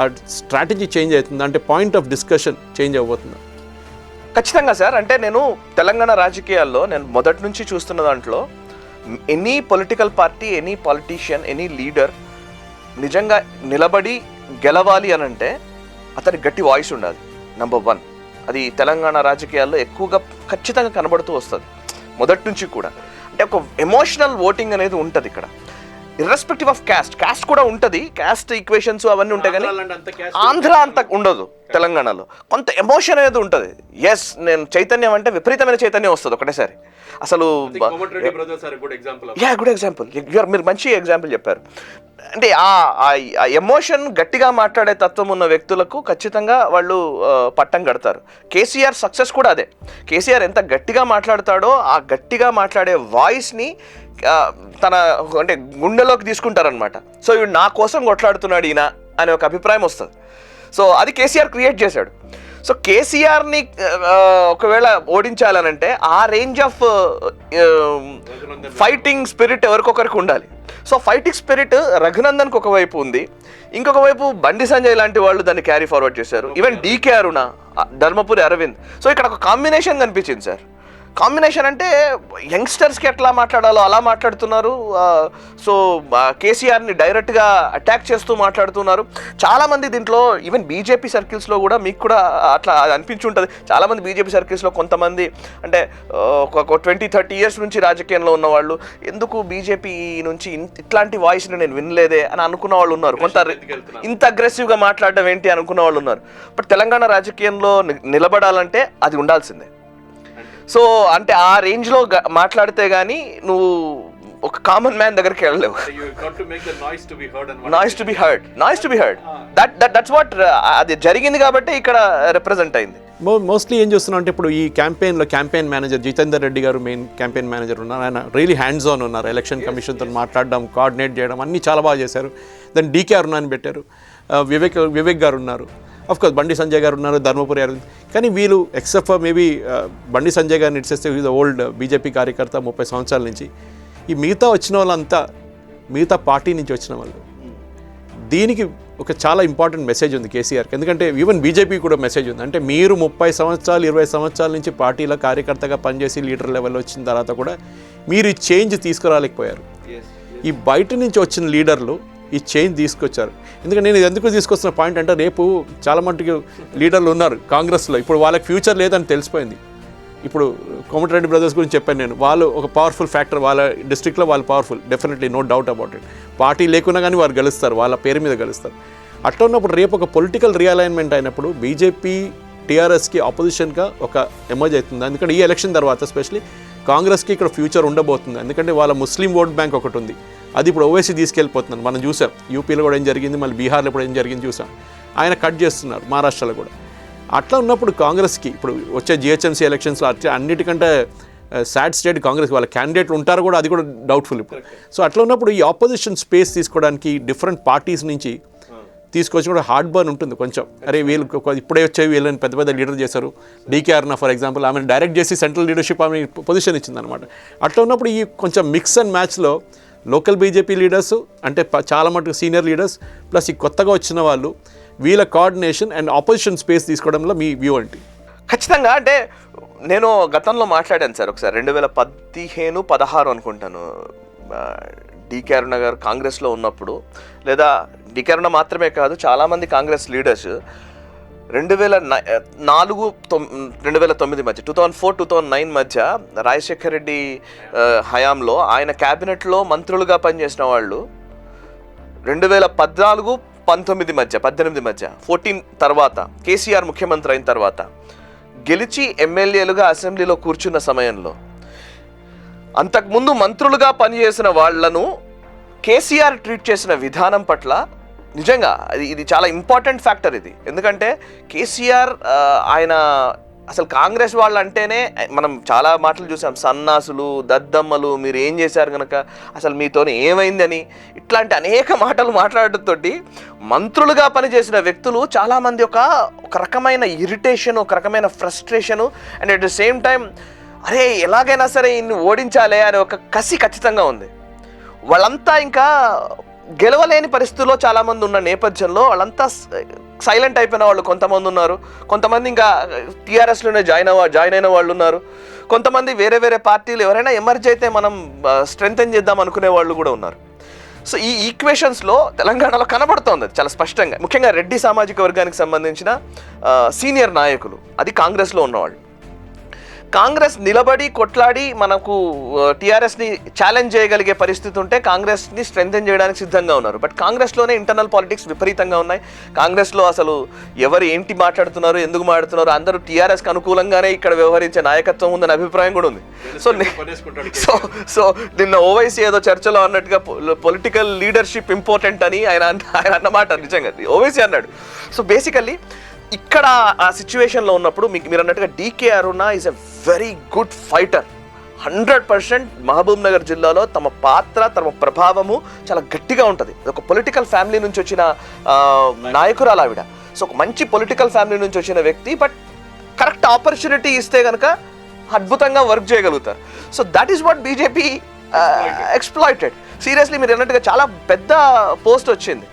ఆ స్ట్రాటజీ చేంజ్ అవుతుంది, అంటే పాయింట్ ఆఫ్ డిస్కషన్ చేంజ్ అవబోతుంది. ఖచ్చితంగా సార్. అంటే నేను తెలంగాణ రాజకీయాల్లో నేను మొదటి నుంచి చూస్తున్న దాంట్లో any political party, any politician, any leader నిజంగా నిలబడి గెలవాలి అని అంటే అతని గట్టి వాయిస్ ఉండాలి. నెంబర్ 1 అది తెలంగాణ రాజకీయాల్లో ఎక్కువగా ఖచ్చితంగా కనబడుతూ వస్తుంది మొదటి నుంచి కూడా. అంటే ఒక ఎమోషనల్ ఓటింగ్ అనేది ఉంటుంది ఇక్కడ, ఇర్రెస్పెక్టివ్ ఆఫ్ క్యాస్ట్ కూడా ఉంటుంది, క్యాస్ట్ ఈక్వేషన్స్ అవన్నీ ఉంటాయి, కానీ ఆంధ్ర అంత ఉండదు. తెలంగాణలో కొంత ఎమోషన్ అనేది ఉంటుంది. ఎస్, నేను చైతన్యం అంటే విపరీతమైన చైతన్యం వస్తుంది ఒకటేసారి. అసలు గుడ్ ఎగ్జాంపుల్, మీరు మంచి ఎగ్జాంపుల్ చెప్పారు. అంటే ఆ ఎమోషన్ గట్టిగా మాట్లాడే తత్వం ఉన్న వ్యక్తులకు ఖచ్చితంగా వాళ్ళు పట్టం కడతారు. కేసీఆర్ సక్సెస్ కూడా అదే. కేసీఆర్ ఎంత గట్టిగా మాట్లాడతాడో ఆ గట్టిగా మాట్లాడే వాయిస్ని తన అంటే గుండెలోకి తీసుకుంటారనమాట. సో ఇవి నా కోసం కొట్లాడుతున్నాడు ఈయన అనే ఒక అభిప్రాయం వస్తుంది. సో అది కేసీఆర్ క్రియేట్ చేశాడు. సో కేసీఆర్ని ఒకవేళ ఓడించాలనంటే ఆ రేంజ్ ఆఫ్ ఫైటింగ్ స్పిరిట్ ఎవరికొకరికి ఉండాలి. సో ఫైటింగ్ స్పిరిట్ రఘునందన్కి ఒకవైపు ఉంది, ఇంకొక వైపు బండి సంజయ్ లాంటి వాళ్ళు దాన్ని క్యారీ ఫార్వర్డ్ చేశారు. ఈవెన్ డీకే అరుణ, ధర్మపురి అరవింద్. సో ఇక్కడ ఒక కాంబినేషన్ కనిపించింది సార్. కాంబినేషన్ అంటే యంగ్స్టర్స్కి ఎట్లా మాట్లాడాలో అలా మాట్లాడుతున్నారు. సో కేసీఆర్ని డైరెక్ట్గా అటాక్ చేస్తూ మాట్లాడుతున్నారు. చాలామంది దీంట్లో ఈవెన్ బీజేపీ సర్కిల్స్లో కూడా మీకు కూడా అట్లా అనిపించి ఉంటుంది. చాలామంది బీజేపీ సర్కిల్స్లో కొంతమంది అంటే ఒక 20-30 ఇయర్స్ నుంచి రాజకీయంలో ఉన్నవాళ్ళు ఎందుకు బీజేపీ నుంచి ఇట్లాంటి వాయిస్ని నేను వినలేదే అని అనుకున్న వాళ్ళు ఉన్నారు. ఇంత అగ్రెసివ్గా మాట్లాడడం ఏంటి అనుకున్న వాళ్ళు ఉన్నారు. బట్ తెలంగాణ రాజకీయంలో నిలబడాలంటే అది ఉండాల్సిందే. సో అంటే ఆ రేంజ్లో మాట్లాడితే కానీ నువ్వు ఒక కామన్ మ్యాన్ దగ్గరికి వెళ్ళలేవు. Noise to be heard. That's what అది జరిగింది కాబట్టి ఇక్కడ రిప్రజెంట్ అయింది. మోస్ట్లీ ఏం చేస్తున్నాం అంటే ఇప్పుడు ఈ క్యాంపెయిన్ మేనేజర్ జితేందర్ రెడ్డి గారు మెయిన్ క్యాంపెయిన్ మేనేజర్ ఉన్నారు. ఆయన రియలీ హ్యాండ్స్ ఆన్ ఉన్నారు. ఎలక్షన్ కమిషన్తో మాట్లాడడం, కోఆర్డినేట్ చేయడం అన్నీ చాలా బాగా చేశారు. దాన్ని డీకే అరుణాని పెట్టారు, వివేక్ గారు ఉన్నారు, అఫ్కోర్స్ బండి సంజయ్ గారు ఉన్నారు, ధర్మపురి అరవింద్. కానీ వీళ్ళు except for maybe Bandi Sanjay గారిని ఇట్సేస్తే ఈజ్ ఓల్డ్ బీజేపీ కార్యకర్త 30 సంవత్సరాల నుంచి. ఈ మిగతా వచ్చిన వాళ్ళంతా మిగతా పార్టీ నుంచి వచ్చిన వాళ్ళు. దీనికి ఒక చాలా ఇంపార్టెంట్ మెసేజ్ ఉంది కేసీఆర్కి. ఎందుకంటే ఈవెన్ బీజేపీ కూడా మెసేజ్ ఉంది. అంటే మీరు 30 సంవత్సరాలు 20 సంవత్సరాల నుంచి పార్టీలో కార్యకర్తగా పనిచేసి లీడర్ లెవెల్లో వచ్చిన తర్వాత కూడా మీరు ఈ చేంజ్ తీసుకురాలేకపోయారు. ఈ బయట నుంచి వచ్చిన లీడర్లు ఈ చేంజ్ తీసుకొచ్చారు. ఎందుకంటే నేను ఎందుకు తీసుకొస్తున్న పాయింట్ అంటే రేపు చాలా మటుకు లీడర్లు ఉన్నారు కాంగ్రెస్లో, ఇప్పుడు వాళ్ళకి ఫ్యూచర్ లేదని తెలిసిపోయింది. ఇప్పుడు కోమటిరెడ్డి బ్రదర్స్ గురించి చెప్పాను నేను. వాళ్ళు ఒక పవర్ఫుల్ ఫ్యాక్టర్, వాళ్ళ డిస్ట్రిక్ట్లో వాళ్ళు powerful, definitely no doubt about it. Party లేకున్నా కానీ వారు గెలుస్తారు, వాళ్ళ పేరు మీద గెలుస్తారు. అట్లా ఉన్నప్పుడు రేపు ఒక పొలిటికల్ రీఅలైన్మెంట్ అయినప్పుడు బీజేపీ టీఆర్ఎస్కి ఆపోజిషన్గా ఒక ఎమర్జ్ అవుతుంది. ఎందుకంటే ఈ ఎలక్షన్ తర్వాత ఎస్పెషలీ కాంగ్రెస్కి ఇక్కడ ఫ్యూచర్ ఉండబోతుంది. ఎందుకంటే వాళ్ళ ముస్లిం ఓట్ బ్యాంక్ ఒకటి ఉంది, అది ఇప్పుడు ఓవైసీ తీసుకెళ్ళిపోతున్నారు. మనం చూసాం యూపీలో కూడా ఏం జరిగింది, మళ్ళీ బీహార్లో కూడా ఏం జరిగింది చూసాం. ఆయన కట్ చేస్తున్నారు, మహారాష్ట్రలో కూడా. అట్లా ఉన్నప్పుడు కాంగ్రెస్కి ఇప్పుడు వచ్చే జిహెచ్ఎంసీ ఎలక్షన్స్లో అన్నిటికంటే సాడ్ స్టేట్ కాంగ్రెస్, వాళ్ళ క్యాండిడేట్లు ఉంటారు కూడా, అది కూడా డౌట్ఫుల్ ఇప్పుడు. సో అట్లా ఉన్నప్పుడు ఈ ఆపోజిషన్ స్పేస్ తీసుకోవడానికి డిఫరెంట్ పార్టీస్ నుంచి తీసుకొచ్చి కూడా హార్డ్ బర్న్ ఉంటుంది కొంచెం. అరే వీళ్ళు ఇప్పుడే వచ్చేవి వీళ్ళని పెద్ద పెద్ద లీడర్ చేశారు. డీకే అరుణ ఫర్ ఎగ్జాంపుల్, ఆమెను డైరెక్ట్ చేసి సెంట్రల్ లీడర్షిప్ ఆమె పొజిషన్ ఇచ్చిందనమాట. అట్లా ఉన్నప్పుడు ఈ కొంచెం మిక్స్ అండ్ మ్యాచ్లో లోకల్ బీజేపీ లీడర్స్ అంటే చాలా మటుకు సీనియర్ లీడర్స్ ప్లస్ ఈ కొత్తగా వచ్చిన వాళ్ళు, వీళ్ళ కోఆర్డినేషన్ అండ్ ఆపోజిషన్ స్పేస్ తీసుకోవడంలో మీ వ్యూ ఏంటి? ఖచ్చితంగా అంటే నేను గతంలో మాట్లాడాను సార్ ఒకసారి 2015-16 అనుకుంటాను, డీకే అరుణ గారు కాంగ్రెస్లో ఉన్నప్పుడు, లేదా డీకే అరుణ మాత్రమే కాదు చాలామంది కాంగ్రెస్ లీడర్స్ 2004-2009 మధ్య 2004-2009 మధ్య రాజశేఖర్ రెడ్డి హయాంలో ఆయన క్యాబినెట్లో మంత్రులుగా పనిచేసిన వాళ్ళు 2014-18 మధ్య 14 తర్వాత కేసీఆర్ ముఖ్యమంత్రి అయిన తర్వాత గెలిచి ఎమ్మెల్యేలుగా అసెంబ్లీలో కూర్చున్న సమయంలో అంతకుముందు మంత్రులుగా పనిచేసిన వాళ్లను కేసీఆర్ ట్రీట్ చేసిన విధానం పట్ల నిజంగా ఇది చాలా ఇంపార్టెంట్ ఫ్యాక్టర్ ఇది. ఎందుకంటే కేసీఆర్ ఆయన అసలు కాంగ్రెస్ వాళ్ళు అంటేనే మనం చాలా మాటలు చూసాం, సన్నాసులు, దద్దమ్మలు, మీరు ఏం చేశారు కనుక అసలు మీతో ఏమైందని ఇట్లాంటి అనేక మాటలు మాట్లాడటంతో మంత్రులుగా పనిచేసిన వ్యక్తులు చాలామంది ఒక రకమైన ఇరిటేషన్, ఒక రకమైన frustration and at the same time అరే ఎలాగైనా సరే ఇన్ని ఓడించాలి అనే ఒక కసి ఖచ్చితంగా ఉంది. వాళ్ళంతా ఇంకా గెలవలేని పరిస్థితుల్లో చాలామంది ఉన్న నేపథ్యంలో వాళ్ళంతా సైలెంట్ అయిపోయిన వాళ్ళు కొంతమంది ఉన్నారు, కొంతమంది ఇంకా టీఆర్ఎస్లోనే జాయిన్ అయిన వాళ్ళు ఉన్నారు, కొంతమంది వేరే వేరే పార్టీలు ఎవరైనా ఎమర్జ్ అయితే మనం స్ట్రెంగ్తెన్ చేద్దాం అనుకునే వాళ్ళు కూడా ఉన్నారు. సో ఈ ఈక్వేషన్స్లో తెలంగాణలో కనబడుతోంది అది చాలా స్పష్టంగా. ముఖ్యంగా రెడ్డి సామాజిక వర్గానికి సంబంధించిన సీనియర్ నాయకులు, అది కాంగ్రెస్లో ఉన్నవాళ్ళు, కాంగ్రెస్ నిలబడి కొట్లాడి మనకు టీఆర్ఎస్ని ఛాలెంజ్ చేయగలిగే పరిస్థితి ఉంటే కాంగ్రెస్ని స్ట్రెంగ్తెన్ చేయడానికి సిద్ధంగా ఉన్నారు. బట్ కాంగ్రెస్లోనే ఇంటర్నల్ పాలిటిక్స్ విపరీతంగా ఉన్నాయి. కాంగ్రెస్లో అసలు ఎవరు ఏంటి మాట్లాడుతున్నారు, ఎందుకు మాట్లాడుతున్నారు, అందరూ టీఆర్ఎస్కి అనుకూలంగానే ఇక్కడ వ్యవహరించే నాయకత్వం ఉందనే అభిప్రాయం కూడా ఉంది. సో నిన్న ఓవైసీ ఏదో చర్చలో అన్నట్టుగా పొలిటికల్ లీడర్షిప్ ఇంపార్టెంట్ అని ఆయన అన్నమాట నిజంగా ఓవైసీ అన్నాడు. సో బేసికల్లీ ఇక్కడ ఆ సిచ్యువేషన్లో ఉన్నప్పుడు మీరు అన్నట్టుగా DK Aruna is a very good fighter. 100% Mahabubnagar జిల్లాలో తమ పాత్ర, తమ ప్రభావము చాలా గట్టిగా ఉంటుంది. ఒక పొలిటికల్ ఫ్యామిలీ నుంచి వచ్చిన నాయకురాలు ఆవిడ. సో ఒక మంచి పొలిటికల్ ఫ్యామిలీ నుంచి వచ్చిన వ్యక్తి, బట్ కరెక్ట్ ఆపర్చునిటీ ఇస్తే కనుక అద్భుతంగా వర్క్ చేయగలుగుతారు. So that is what BJP exploited. సీరియస్లీ మీరు అన్నట్టుగా చాలా పెద్ద పోస్ట్ వచ్చింది.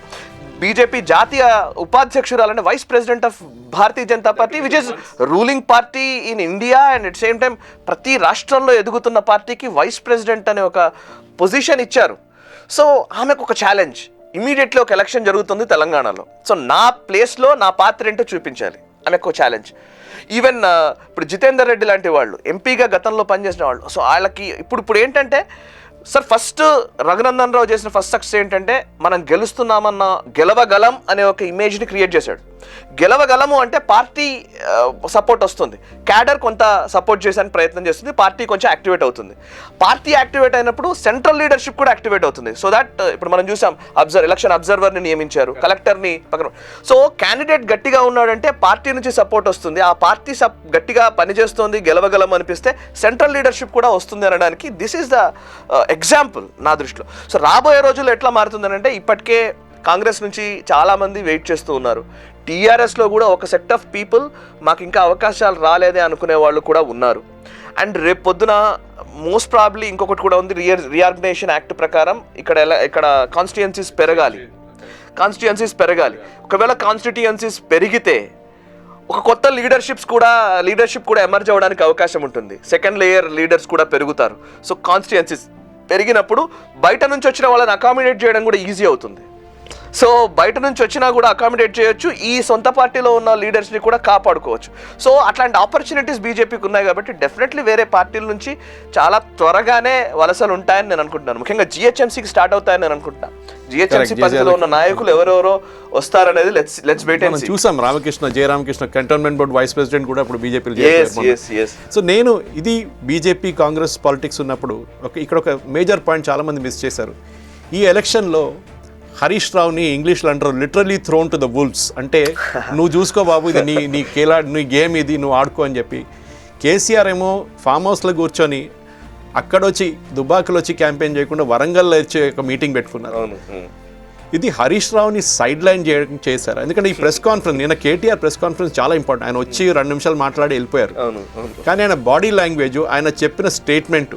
బీజేపీ జాతీయ ఉపాధ్యక్షురాలంటే vice president of Bharatiya Janata party, which is ruling party in India and at same time ప్రతి రాష్ట్రంలో ఎదుగుతున్న పార్టీకి వైస్ ప్రెసిడెంట్ అనే ఒక పొజిషన్ ఇచ్చారు. సో ఆమెకు ఒక ఛాలెంజ్, ఇమీడియట్లీ ఒక ఎలక్షన్ జరుగుతుంది తెలంగాణలో, సో నా ప్లేస్లో నా పాత్ర ఏంటో చూపించాలి ఆమెకు ఛాలెంజ్. ఈవెన్ ఇప్పుడు జితేందర్ రెడ్డి లాంటి వాళ్ళు ఎంపీగా గతంలో పనిచేసిన వాళ్ళు, సో వాళ్ళకి ఇప్పుడు ఏంటంటే సార్ ఫస్ట్ రఘునందన్ రావు చేసిన ఫస్ట్ సక్సెస్ ఏంటంటే మనం గెలుస్తున్నామన్న గెలవగలం అనే ఒక ఇమేజ్ని క్రియేట్ చేశాడు. గెలవగలము అంటే పార్టీ సపోర్ట్ వస్తుంది, క్యాడర్ కొంత సపోర్ట్ చేసే ప్రయత్నం చేస్తుంది, పార్టీ కొంచెం యాక్టివేట్ అవుతుంది. పార్టీ యాక్టివేట్ అయినప్పుడు సెంట్రల్ లీడర్షిప్ కూడా యాక్టివేట్ అవుతుంది. సో దట్ ఇప్పుడు మనం చూసాం ఎలక్షన్ అబ్జర్వర్ని నియమించారు, కలెక్టర్ని పక్కన. సో క్యాండిడేట్ గట్టిగా ఉన్నాడంటే పార్టీ నుంచి సపోర్ట్ వస్తుంది, ఆ పార్టీ గట్టిగా పనిచేస్తుంది, గెలవగలం అనిపిస్తే సెంట్రల్ లీడర్షిప్ కూడా వస్తుంది అనడానికి దిస్ ఈస్ ద ఎగ్జాంపుల్ నా దృష్టిలో. సో రాబోయే రోజుల్లో ఎట్లా మారుతుందని అంటే ఇప్పటికే కాంగ్రెస్ నుంచి చాలామంది వెయిట్ చేస్తూ ఉన్నారు, టీఆర్ఎస్లో కూడా ఒక సెట్ ఆఫ్ పీపుల్ మాకు ఇంకా అవకాశాలు రాలేదే అనుకునే వాళ్ళు కూడా ఉన్నారు. అండ్ రేపు పొద్దున మోస్ట్ ప్రాబ్లీ ఇంకొకటి కూడా ఉంది, రీఆర్గనైజేషన్ యాక్ట్ ప్రకారం ఇక్కడ కాన్స్టిట్యుయెన్సీస్ పెరగాలి. ఒకవేళ కాన్స్టిట్యుయెన్సీస్ పెరిగితే ఒక కొత్త లీడర్షిప్ కూడా ఎమర్జ్ అవ్వడానికి అవకాశం ఉంటుంది. సెకండ్ లేయర్ లీడర్స్ కూడా పెరుగుతారు. సో కాన్స్టిట్యుయెన్సీస్ పెరిగినప్పుడు బయట నుంచి వచ్చిన వాళ్ళని అకామిడేట్ చేయడం కూడా ఈజీ అవుతుంది. సో బయట నుంచి వచ్చినా కూడా అకామిడేట్ చేయొచ్చు, ఈ సొంత పార్టీలో ఉన్న లీడర్స్ని కూడా కాపాడుకోవచ్చు. సో అట్లాంటి ఆపర్చునిటీస్ బీజేపీకి ఉన్నాయి కాబట్టి డెఫినెట్లీ వేరే పార్టీల నుంచి చాలా త్వరగానే వలసలు ఉంటాయని నేను అనుకుంటున్నాను. ముఖ్యంగా జిహెచ్ఎంసీకి స్టార్ట్ అవుతాయని నేను అనుకుంటున్నాను. జిహెచ్ఎంసీ పరిధిలో ఉన్న నాయకులు ఎవరెవరో వస్తారనేది లెట్స్ వెయిట్ అండ్ సీ. చూసాం Jayaramakrishna cantonment board vice president కూడా ఇప్పుడు బీజేపీ. సో నేను ఇది బీజేపీ కాంగ్రెస్ పాలిటిక్స్ ఉన్నప్పుడు ఇక్కడ ఒక మేజర్ పాయింట్ చాలా మంది మిస్ చేశారు. ఈ ఎలక్షన్లో హరీష్ రావుని ఇంగ్లీష్లో అంటారు literally thrown to the wolves. అంటే నువ్వు చూసుకో బాబు, ఇది నీ గేమ్, ఇది నువ్వు ఆడుకో అని చెప్పి. కేసీఆర్ ఏమో ఫామ్ హౌస్లో కూర్చొని అక్కడొచ్చి దుబ్బాకలో వచ్చి క్యాంపెయిన్ చేయకుండా వరంగల్లో వచ్చి ఒక మీటింగ్ పెట్టుకున్నారు. ఇది హరీష్ రావుని సైడ్ లైన్ చేశారు. ఎందుకంటే ఈ ప్రెస్ కాన్ఫరెన్స్, నేను కేటీఆర్ ప్రెస్ కాన్ఫరెన్స్ చాలా ఇంపార్టెంట్. ఆయన వచ్చి 2 నిమిషాలు మాట్లాడి వెళ్ళిపోయారు. కానీ ఆయన బాడీ లాంగ్వేజ్, ఆయన చెప్పిన స్టేట్మెంట్,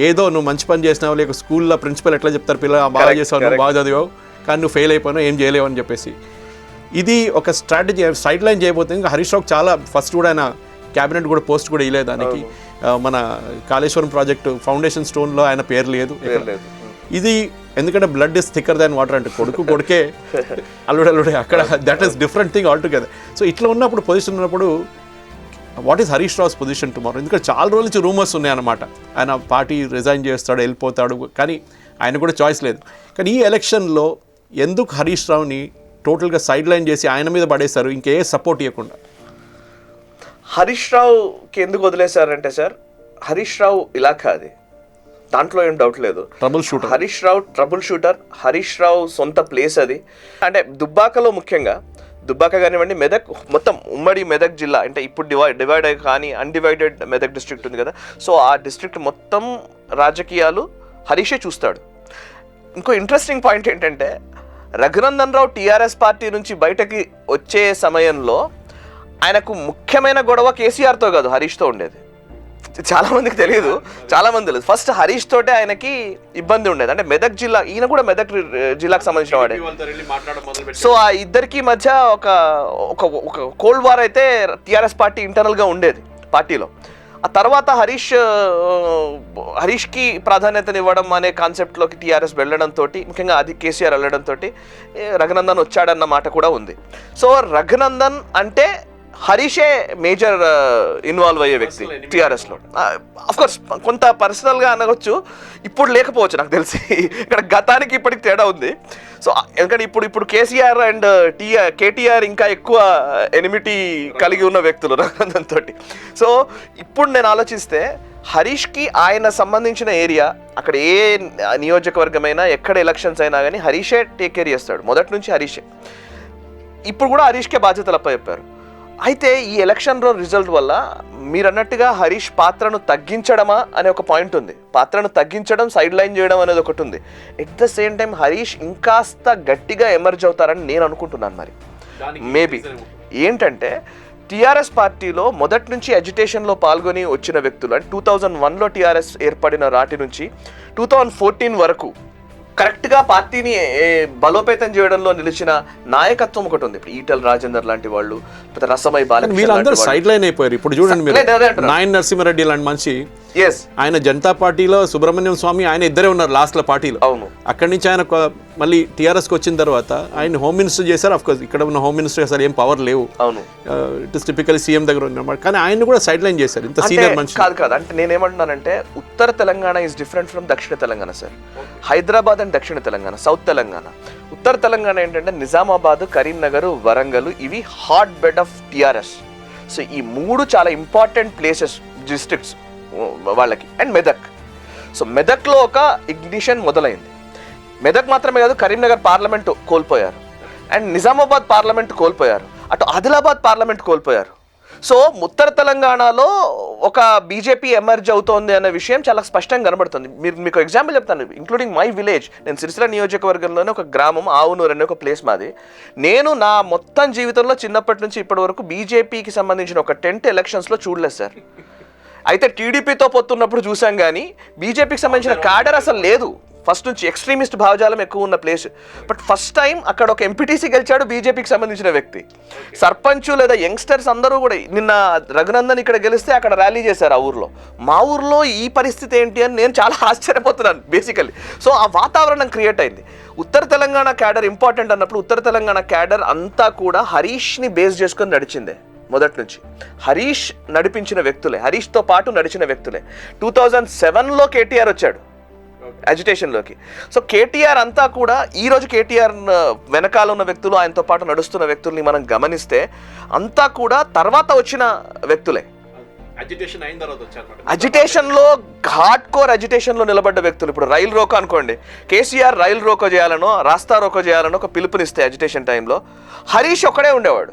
ఏదో నువ్వు మంచి పని చేసినావు, లేక స్కూల్లో ప్రిన్సిపల్ ఎట్లా చెప్తారు, పిల్లలు బాగా చేసావు, నువ్వు బాగా చదివావు, కానీ నువ్వు ఫెయిల్ అయిపోయినావు, ఏం చేయలేవు అని చెప్పేసి ఇది ఒక స్ట్రాటజీ సైడ్ లైన్ చేయబోతుంది. ఇంకా హరీష్ రావుకి చాలా ఫస్ట్ కూడా ఆయన క్యాబినెట్ కూడా పోస్ట్ కూడా ఇవ్వలేదు దానికి. మన కాళేశ్వరం ప్రాజెక్టు ఫౌండేషన్ స్టోన్లో ఆయన పేరు లేదు. ఇది ఎందుకంటే blood is thicker than water అంటే కొడుకే అల్లుడే అక్కడ that is different thing all together. So ఇట్లా ఉన్నప్పుడు పొజిషన్ ఉన్నప్పుడు what is Harish Rao's position tomorrow? ఎందుకంటే చాలా రోజుల నుంచి రూమర్స్ ఉన్నాయన్నమాట, ఆయన పార్టీ రిజైన్ చేస్తాడు, వెళ్ళిపోతాడు, కానీ ఆయన కూడా చాయిస్ లేదు. కానీ ఈ ఎలక్షన్లో ఎందుకు హరీష్ రావుని టోటల్గా సైడ్ లైన్ చేసి ఆయన మీద పడేశారు, ఇంకే సపోర్ట్ ఇవ్వకుండా? హరీష్ రావుకి ఎందుకు వదిలేశారంటే సార్, హరీష్ రావు ఇలాఖా అది, దాంట్లో ఏం డౌట్ లేదు. Trouble shooter Harish Rao, trouble shooter. Harish Rao సొంత ప్లేస్ అది. అంటే దుబ్బాకలో ముఖ్యంగా, దుబ్బాక కానివ్వండి, మెదక్, మొత్తం ఉమ్మడి మెదక్ జిల్లా, అంటే ఇప్పుడు డివైడ్ కానీ అన్డివైడెడ్ మెదక్ డిస్ట్రిక్ట్ ఉంది కదా, సో ఆ డిస్ట్రిక్ట్ మొత్తం రాజకీయాలు హరీషే చూస్తాడు. ఇంకో ఇంట్రెస్టింగ్ పాయింట్ ఏంటంటే, రఘునందన్ రావు టీఆర్ఎస్ పార్టీ నుంచి బయటకి వచ్చే సమయంలో ఆయనకు ముఖ్యమైన గొడవ కేసీఆర్తో కాదు, హరీష్తో ఉండేది. చాలా మందికి తెలియదు, చాలా మంది తెలియదు. ఫస్ట్ హరీష్ తోటే ఆయనకి ఇబ్బంది ఉండేది. అంటే మెదక్ జిల్లా, ఈయన కూడా మెదక్ జిల్లాకు సంబంధించిన వాడే. సో ఆ ఇద్దరికి మధ్య ఒక కోల్డ్ వార్ అయితే టీఆర్ఎస్ పార్టీ ఇంటర్నల్గా ఉండేది పార్టీలో. ఆ తర్వాత హరీష్కి ప్రాధాన్యతనివ్వడం అనే కాన్సెప్ట్లోకి టీఆర్ఎస్ వెళ్ళడంతో, ముఖ్యంగా అది కేసీఆర్ వెళ్ళడంతో రఘునందన్ వచ్చాడన్న మాట కూడా ఉంది. సో రఘునందన్ అంటే హరీషే మేజర్ ఇన్వాల్వ్ అయ్యే వ్యక్తి టీఆర్ఎస్లో. అఫ్కోర్స్ కొంత పర్సనల్గా అనవచ్చు, ఇప్పుడు లేకపోవచ్చు నాకు తెలిసి. ఇక్కడ గతానికి ఇప్పటికి తేడా ఉంది. సో ఎందుకంటే ఇప్పుడు కేసీఆర్ అండ్ కేటీఆర్ ఇంకా ఎక్కువ ఎనిమిటీ కలిగి ఉన్న వ్యక్తులు రఘునందన్ తోటి. సో ఇప్పుడు నేను ఆలోచిస్తే హరీష్కి ఆయన సంబంధించిన ఏరియా, అక్కడ ఏ నియోజకవర్గమైనా ఎక్కడ ఎలక్షన్స్ అయినా కానీ హరీషే టేక్ కేర్ చేస్తాడు, మొదటి నుంచి హరీషే. ఇప్పుడు కూడా హరీష్కే బాధ్యతలు అప్పచెప్పారు. అయితే ఈ ఎలక్షన్లో రిజల్ట్ వల్ల మీరు అన్నట్టుగా హరీష్ పాత్రను తగ్గించడమా అనే ఒక పాయింట్ ఉంది. పాత్రను తగ్గించడం, సైడ్ లైన్ చేయడం అనేది ఒకటి ఉంది. At the same time Harish ఇంకాస్త గట్టిగా ఎమర్జ్ అవుతారని నేను అనుకుంటున్నాను. మరి మేబీ ఏంటంటే, టీఆర్ఎస్ పార్టీలో మొదటి నుంచి అజిటేషన్లో పాల్గొని వచ్చిన వ్యక్తులు, అంటే 2001లో టీఆర్ఎస్ ఏర్పడిన నాటి నుంచి 2014 వరకు కరెక్ట్గా పార్టీని బలోపేతం చేయడంలో నిలిచిన నాయకత్వం ఒకటి ఉంది. ఇప్పుడు ఈటెల రాజేందర్ లాంటి వాళ్ళు, రసమై బాలకృష్ణ, వీళ్ళందరూ సైడ్ లైన్ అయిపోయారు. ఇప్పుడు చూడండి మీరు, నాయన్ నరసింహారెడ్డి లాంటి మనిషి, ఆయన జనతా పార్టీలో, సుబ్రహ్మణ్యం స్వామి ఆయన ఇద్దరే ఉన్నారు లాస్ట్లో పార్టీలో. అవును. అక్కడి నుంచి ఆయన మళ్ళీ టీఆర్ఎస్కి వచ్చిన తర్వాత ఆయన హోమ్ మినిస్టర్ చేశారు. అఫ్కోర్స్ ఇక్కడ ఉన్న హోమ్ మినిస్టర్ అసలు ఏం పవర్ లేవు. అవును. ఇట్ ఇస్ టిపికల్లీ సీఎం దగ్గర ఉన్నమాట. కానీ ఆయన కూడా సైడ్ లైన్ చేశారు. ఇంత సీనియర్ మనిషి కాదు. అంటే నేనేమంటున్నానంటే, ఉత్తర తెలంగాణ ఈజ్ డిఫరెంట్ ఫ్రమ్ దక్షిణ తెలంగాణ సార్. హైదరాబాద్ అండ్ దక్షిణ తెలంగాణ, సౌత్ తెలంగాణ. ఉత్తర తెలంగాణ ఏంటంటే నిజామాబాద్, కరీంనగర్, వరంగల్, ఇవి hot bed of TRS. So ఈ 3 చాలా ఇంపార్టెంట్ ప్లేసెస్, డిస్ట్రిక్ట్స్ వాళ్ళకి. అండ్ మెదక్. సో మెదక్లో ఒక ఇగ్నిషన్ మొదలైంది. మెదక్ మాత్రమే కాదు, కరీంనగర్ పార్లమెంటు కోల్పోయారు, అండ్ నిజామాబాద్ పార్లమెంట్ కోల్పోయారు, అటు ఆదిలాబాద్ పార్లమెంట్ కోల్పోయారు. సో ఉత్తర తెలంగాణలో ఒక బీజేపీ ఎమర్జ్ అవుతోంది అనే విషయం చాలా స్పష్టంగా కనబడుతుంది. మీకు ఎగ్జాంపుల్ చెప్తాను, ఇంక్లూడింగ్ మై విలేజ్. నేను సిరిసిల్ల నియోజకవర్గంలోనే ఒక గ్రామం, ఆవునూరు అనే ఒక ప్లేస్ మాది. నేను నా మొత్తం జీవితంలో చిన్నప్పటి నుంచి ఇప్పటి వరకు బీజేపీకి సంబంధించిన ఒక 10 ఎలక్షన్స్లో చూడలేదు సార్. అయితే టీడీపీతో పొత్తున్నప్పుడు చూసాం, కానీ బీజేపీకి సంబంధించిన క్యాడర్ అసలు లేదు. ఫస్ట్ నుంచి ఎక్స్ట్రీమిస్ట్ భావజాలం ఎక్కువ ఉన్న ప్లేస్. బట్ ఫస్ట్ టైం అక్కడ ఒక ఎంపీటీసీ గెలిచాడు బీజేపీకి సంబంధించిన వ్యక్తి. సర్పంచ్ లేదా యంగ్స్టర్స్ అందరూ కూడా నిన్న రఘునందన్ ఇక్కడ గెలిస్తే అక్కడ ర్యాలీ చేశారు ఆ ఊర్లో. మా ఊర్లో ఈ పరిస్థితి ఏంటి అని నేను చాలా ఆశ్చర్యపోతున్నాను బేసికలీ. సో ఆ వాతావరణం క్రియేట్ అయింది. ఉత్తర తెలంగాణ క్యాడర్ ఇంపార్టెంట్ అన్నప్పుడు ఉత్తర తెలంగాణ క్యాడర్ అంతా కూడా హరీష్ని బేస్ చేసుకొని నడిచిందే మొదటి నుంచి. హరీష్ నడిపించిన వ్యక్తులే, హరీష్తో పాటు నడిచిన వ్యక్తులే. 2007లో కేటీఆర్ వచ్చాడు అజిటేషన్లోకి. సో కేటీఆర్ అంతా కూడా ఈరోజు కేటీఆర్ వెనకాల ఉన్న వ్యక్తులు, ఆయనతో పాటు నడుస్తున్న వ్యక్తుల్ని మనం గమనిస్తే అంతా కూడా తర్వాత వచ్చిన వ్యక్తులే. అజిటేషన్లో హార్డ్ కోర్ అజిటేషన్లో నిలబడ్డ వ్యక్తులు. ఇప్పుడు రైలు రోకో అనుకోండి, కేసీఆర్ రైలు రోకో చేయాలనో రాస్తా రోకో చేయాలనో ఒక పిలుపునిస్తే అజిటేషన్ టైంలో హరీష్ ఒక్కడే ఉండేవాడు.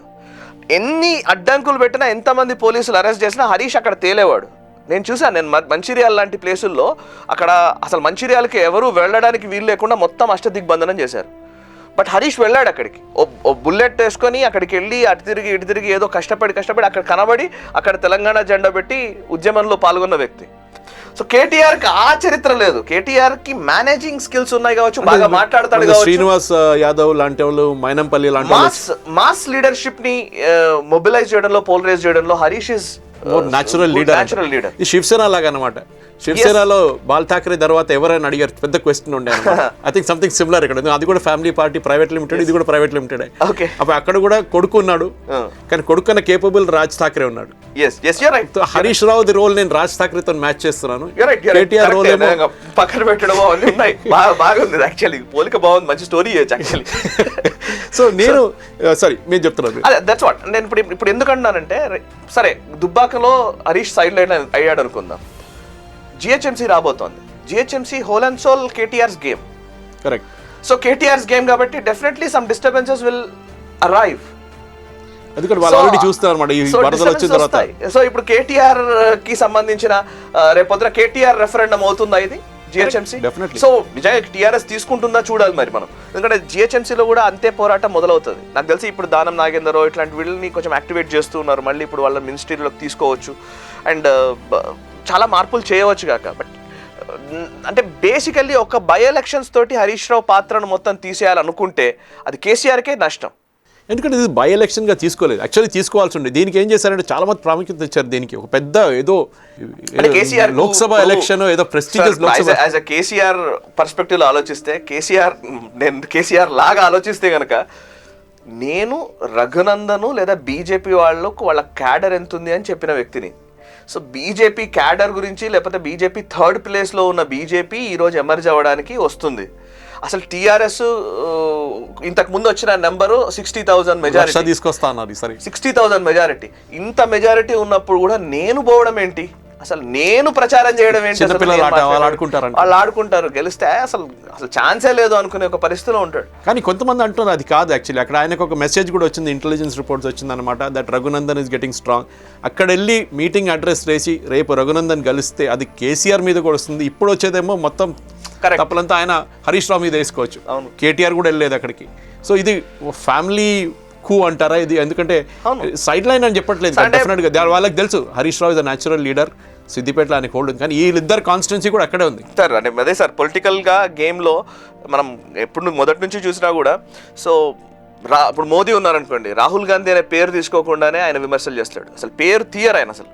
ఎన్ని అడ్డంకులు పెట్టినా, ఎంతమంది పోలీసులు అరెస్ట్ చేసినా హరీష్ అక్కడ తేలేవాడు. నేను చూసాను, నేను మంచిర్యాల లాంటి ప్లేసుల్లో అక్కడ అసలు మంచిర్యాలకి ఎవరు వెళ్ళడానికి వీలు లేకుండా మొత్తం అష్టదిగ్బంధనం చేశారు. బట్ హరీష్ వెళ్ళాడు అక్కడికి, ఓ బుల్లెట్ వేసుకొని అక్కడికి వెళ్ళి అటు తిరిగి ఇటు తిరిగి ఏదో కష్టపడి అక్కడ కనబడి అక్కడ తెలంగాణ జెండా పెట్టి ఉద్యమంలో పాల్గొన్న వ్యక్తి. సో కేటీఆర్కి ఆ చరిత్ర లేదు. కేటీఆర్కి మేనేజింగ్ స్కిల్స్ ఉన్నాయి కావచ్చు, బాగా మాట్లాడతాడు కావచ్చు. శ్రీనివాస్ యాదవ్ లాంటి వాళ్ళు, మైనంపల్లి లాంటి మాస్ లీడర్షిప్ ని మొబిలైజ్ చేయడంలో, పోలరైజ్ చేయడంలో హరీష్ ఇస్ న్యాచురల్ లీడర్. ఈ శివసేన లాగా అనమాట. శివసేనలో బాల్ ఠాకరే తర్వాత ఎవరైనా అడిగారు, పెద్ద క్వశ్చన్ ఉండే. ఐ థింక్ సంథింగ్ సిమిలర్ ఇక్కడ. అది కూడా ఫ్యామిలీ పార్టీ, ప్రైవేట్ లిమిటెడ్, ఇది కూడా ప్రైవేట్ లిమిటెడ్. అప్పుడు అక్కడ కూడా కొడుకు ఉన్నాడు, కానీ కొడుకు కన్నా కేపబుల్ రాజ్ ఠాకరే ఉన్నాడు. హరీష్ రావు ది రోల్ నేను రాజ్ ఠాకరేతో మ్యాచ్ చేస్తున్నాను. కేటీఆర్ రోల్ పక్కన పెట్టడం అవన్నీ ఉన్నాయి. బాగుంది యాక్చువల్లీ, పోలిక బాగుంది, మంచి స్టోరీ యాక్చువల్లీ. సో నేను సారీ మీరు చెప్తున్నారు, దట్స్ వాట్. నేను ఇప్పుడు ఎందుకంటున్నానంటే, సరే దుబ్బాకలో హరీష్ సైడ్ లైన్ అయ్యాడు అనుకుందాం, జిహెచ్ఎంసీ రాబోతోంది. GHMC whole and soul KTR's game. Correct. So KTR's game కాబట్టి డెఫినెట్లీ సమ్ డిస్టర్బెన్సెస్ విల్ అరైవ్. ఎందుకంటే వాళ్ళు ఆల్రెడీ చూస్తారు అన్నమాట ఈ వరదలు వచ్చిన తర్వాత. సో ఇప్పుడు కేటీఆర్ కి సంబంధించిన రేపొద్దున కేటీఆర్ రెఫరెండం అవుతుందా ఇది జిహెచ్ఎంసీ? సో నిజంగా టీఆర్ఎస్ తీసుకుంటుందా చూడాలి మరి మనం. ఎందుకంటే జిహెచ్ఎంసీలో కూడా అంతే పోరాటం మొదలవుతుంది. నాకు తెలిసి ఇప్పుడు దానం నాగేందర్ ఇట్లాంటి వీళ్ళని కొంచెం యాక్టివేట్ చేస్తూ ఉన్నారు. మళ్ళీ ఇప్పుడు వాళ్ళ మినిస్ట్రీలోకి తీసుకోవచ్చు అండ్ చాలా మార్పులు చేయవచ్చు కాక. బట్ అంటే బేసికల్లీ ఒక బై ఎలక్షన్స్ తోటి హరీష్ రావు పాత్రను మొత్తం తీసేయాలనుకుంటే అది కేసీఆర్కే నష్టం. ఎందుకంటే ఇది బై ఎలక్షన్గా తీసుకోలేదు, యాక్చువల్లీ తీసుకోవాల్సి ఉండే. దీనికి ఏం చేశారంటే చాలా మంది ప్రాముఖ్యత ఇచ్చారు దీనికి. ఒక పెద్ద ఏదో కేసీఆర్ లోక్సభ ఎలక్షన్, ఏదో prestigious Lok Sabha. As a KCR perspective లో ఆలోచిస్తే, నేను కేసీఆర్ లాగా ఆలోచిస్తే కనుక, నేను రఘునందను లేదా బీజేపీ వాళ్ళ క్యాడర్ ఎంత ఉంది అని చెప్పిన వ్యక్తిని. సో బీజేపీ క్యాడర్ గురించి, లేకపోతే బీజేపీ థర్డ్ ప్లేస్లో ఉన్న బీజేపీ ఈరోజు ఎమర్జ్ అవ్వడానికి వస్తుంది. అసలు టీఆర్ఎస్ ఇంతకు ముందు వచ్చిన నెంబరు 60,000 మెజారిటీ తీసుకొస్తా అన్నారు. 60,000 మెజారిటీ. ఇంత మెజారిటీ ఉన్నప్పుడు కూడా నేను పోవడం ఏంటి, అసలు నేను ప్రచారం చేయడం ఏంటి? వాళ్ళు ఆడుకుంటారు, గెలిస్తే అసలు ఛాన్సే లేదు అనుకునే ఒక పరిస్థితిలో ఉంటాడు. కానీ కొంతమంది అంటున్నారు అది కాదు యాక్చువల్లీ. అక్కడ ఆయనకు ఒక మెసేజ్ కూడా వచ్చింది, ఇంటెలిజెన్స్ రిపోర్ట్స్ వచ్చింది అనమాట, that Raghunandan is getting strong. అక్కడ వెళ్ళి మీటింగ్ అడ్రస్ వేసి రేపు రఘునందన్ గెలిస్తే అది కేసీఆర్ మీద కూడా వస్తుంది. ఇప్పుడు వచ్చేదేమో మొత్తం తప్పులంతా ఆయన హరీష్ రావు మీద వేసుకోవచ్చు. కేటీఆర్ కూడా వెళ్ళలేదు అక్కడికి. సో ఇది ఫ్యామిలీ కూ అంటారా ఇది? ఎందుకంటే సైడ్ లైన్ అని చెప్పట్లేదు, డెఫినెట్గా వాళ్ళకి తెలుసు Harish Rao is a natural leader, సిద్దిపేటలో ఆయనకు హోల్డ్ ఉంది. కానీ వీళ్ళిద్దరు కాన్స్టిట్యున్సీ కూడా అక్కడే ఉంది సార్. అంటే అదే సార్, పొలిటికల్గా గేమ్లో మనం ఎప్పుడు మొదటి నుంచి చూసినా కూడా, సో ఇప్పుడు మోదీ ఉన్నారనుకోండి, రాహుల్ గాంధీ అనే పేరు తీసుకోకుండానే ఆయన విమర్శలు చేస్తాడు, అసలు పేరు తీయరు ఆయన అసలు.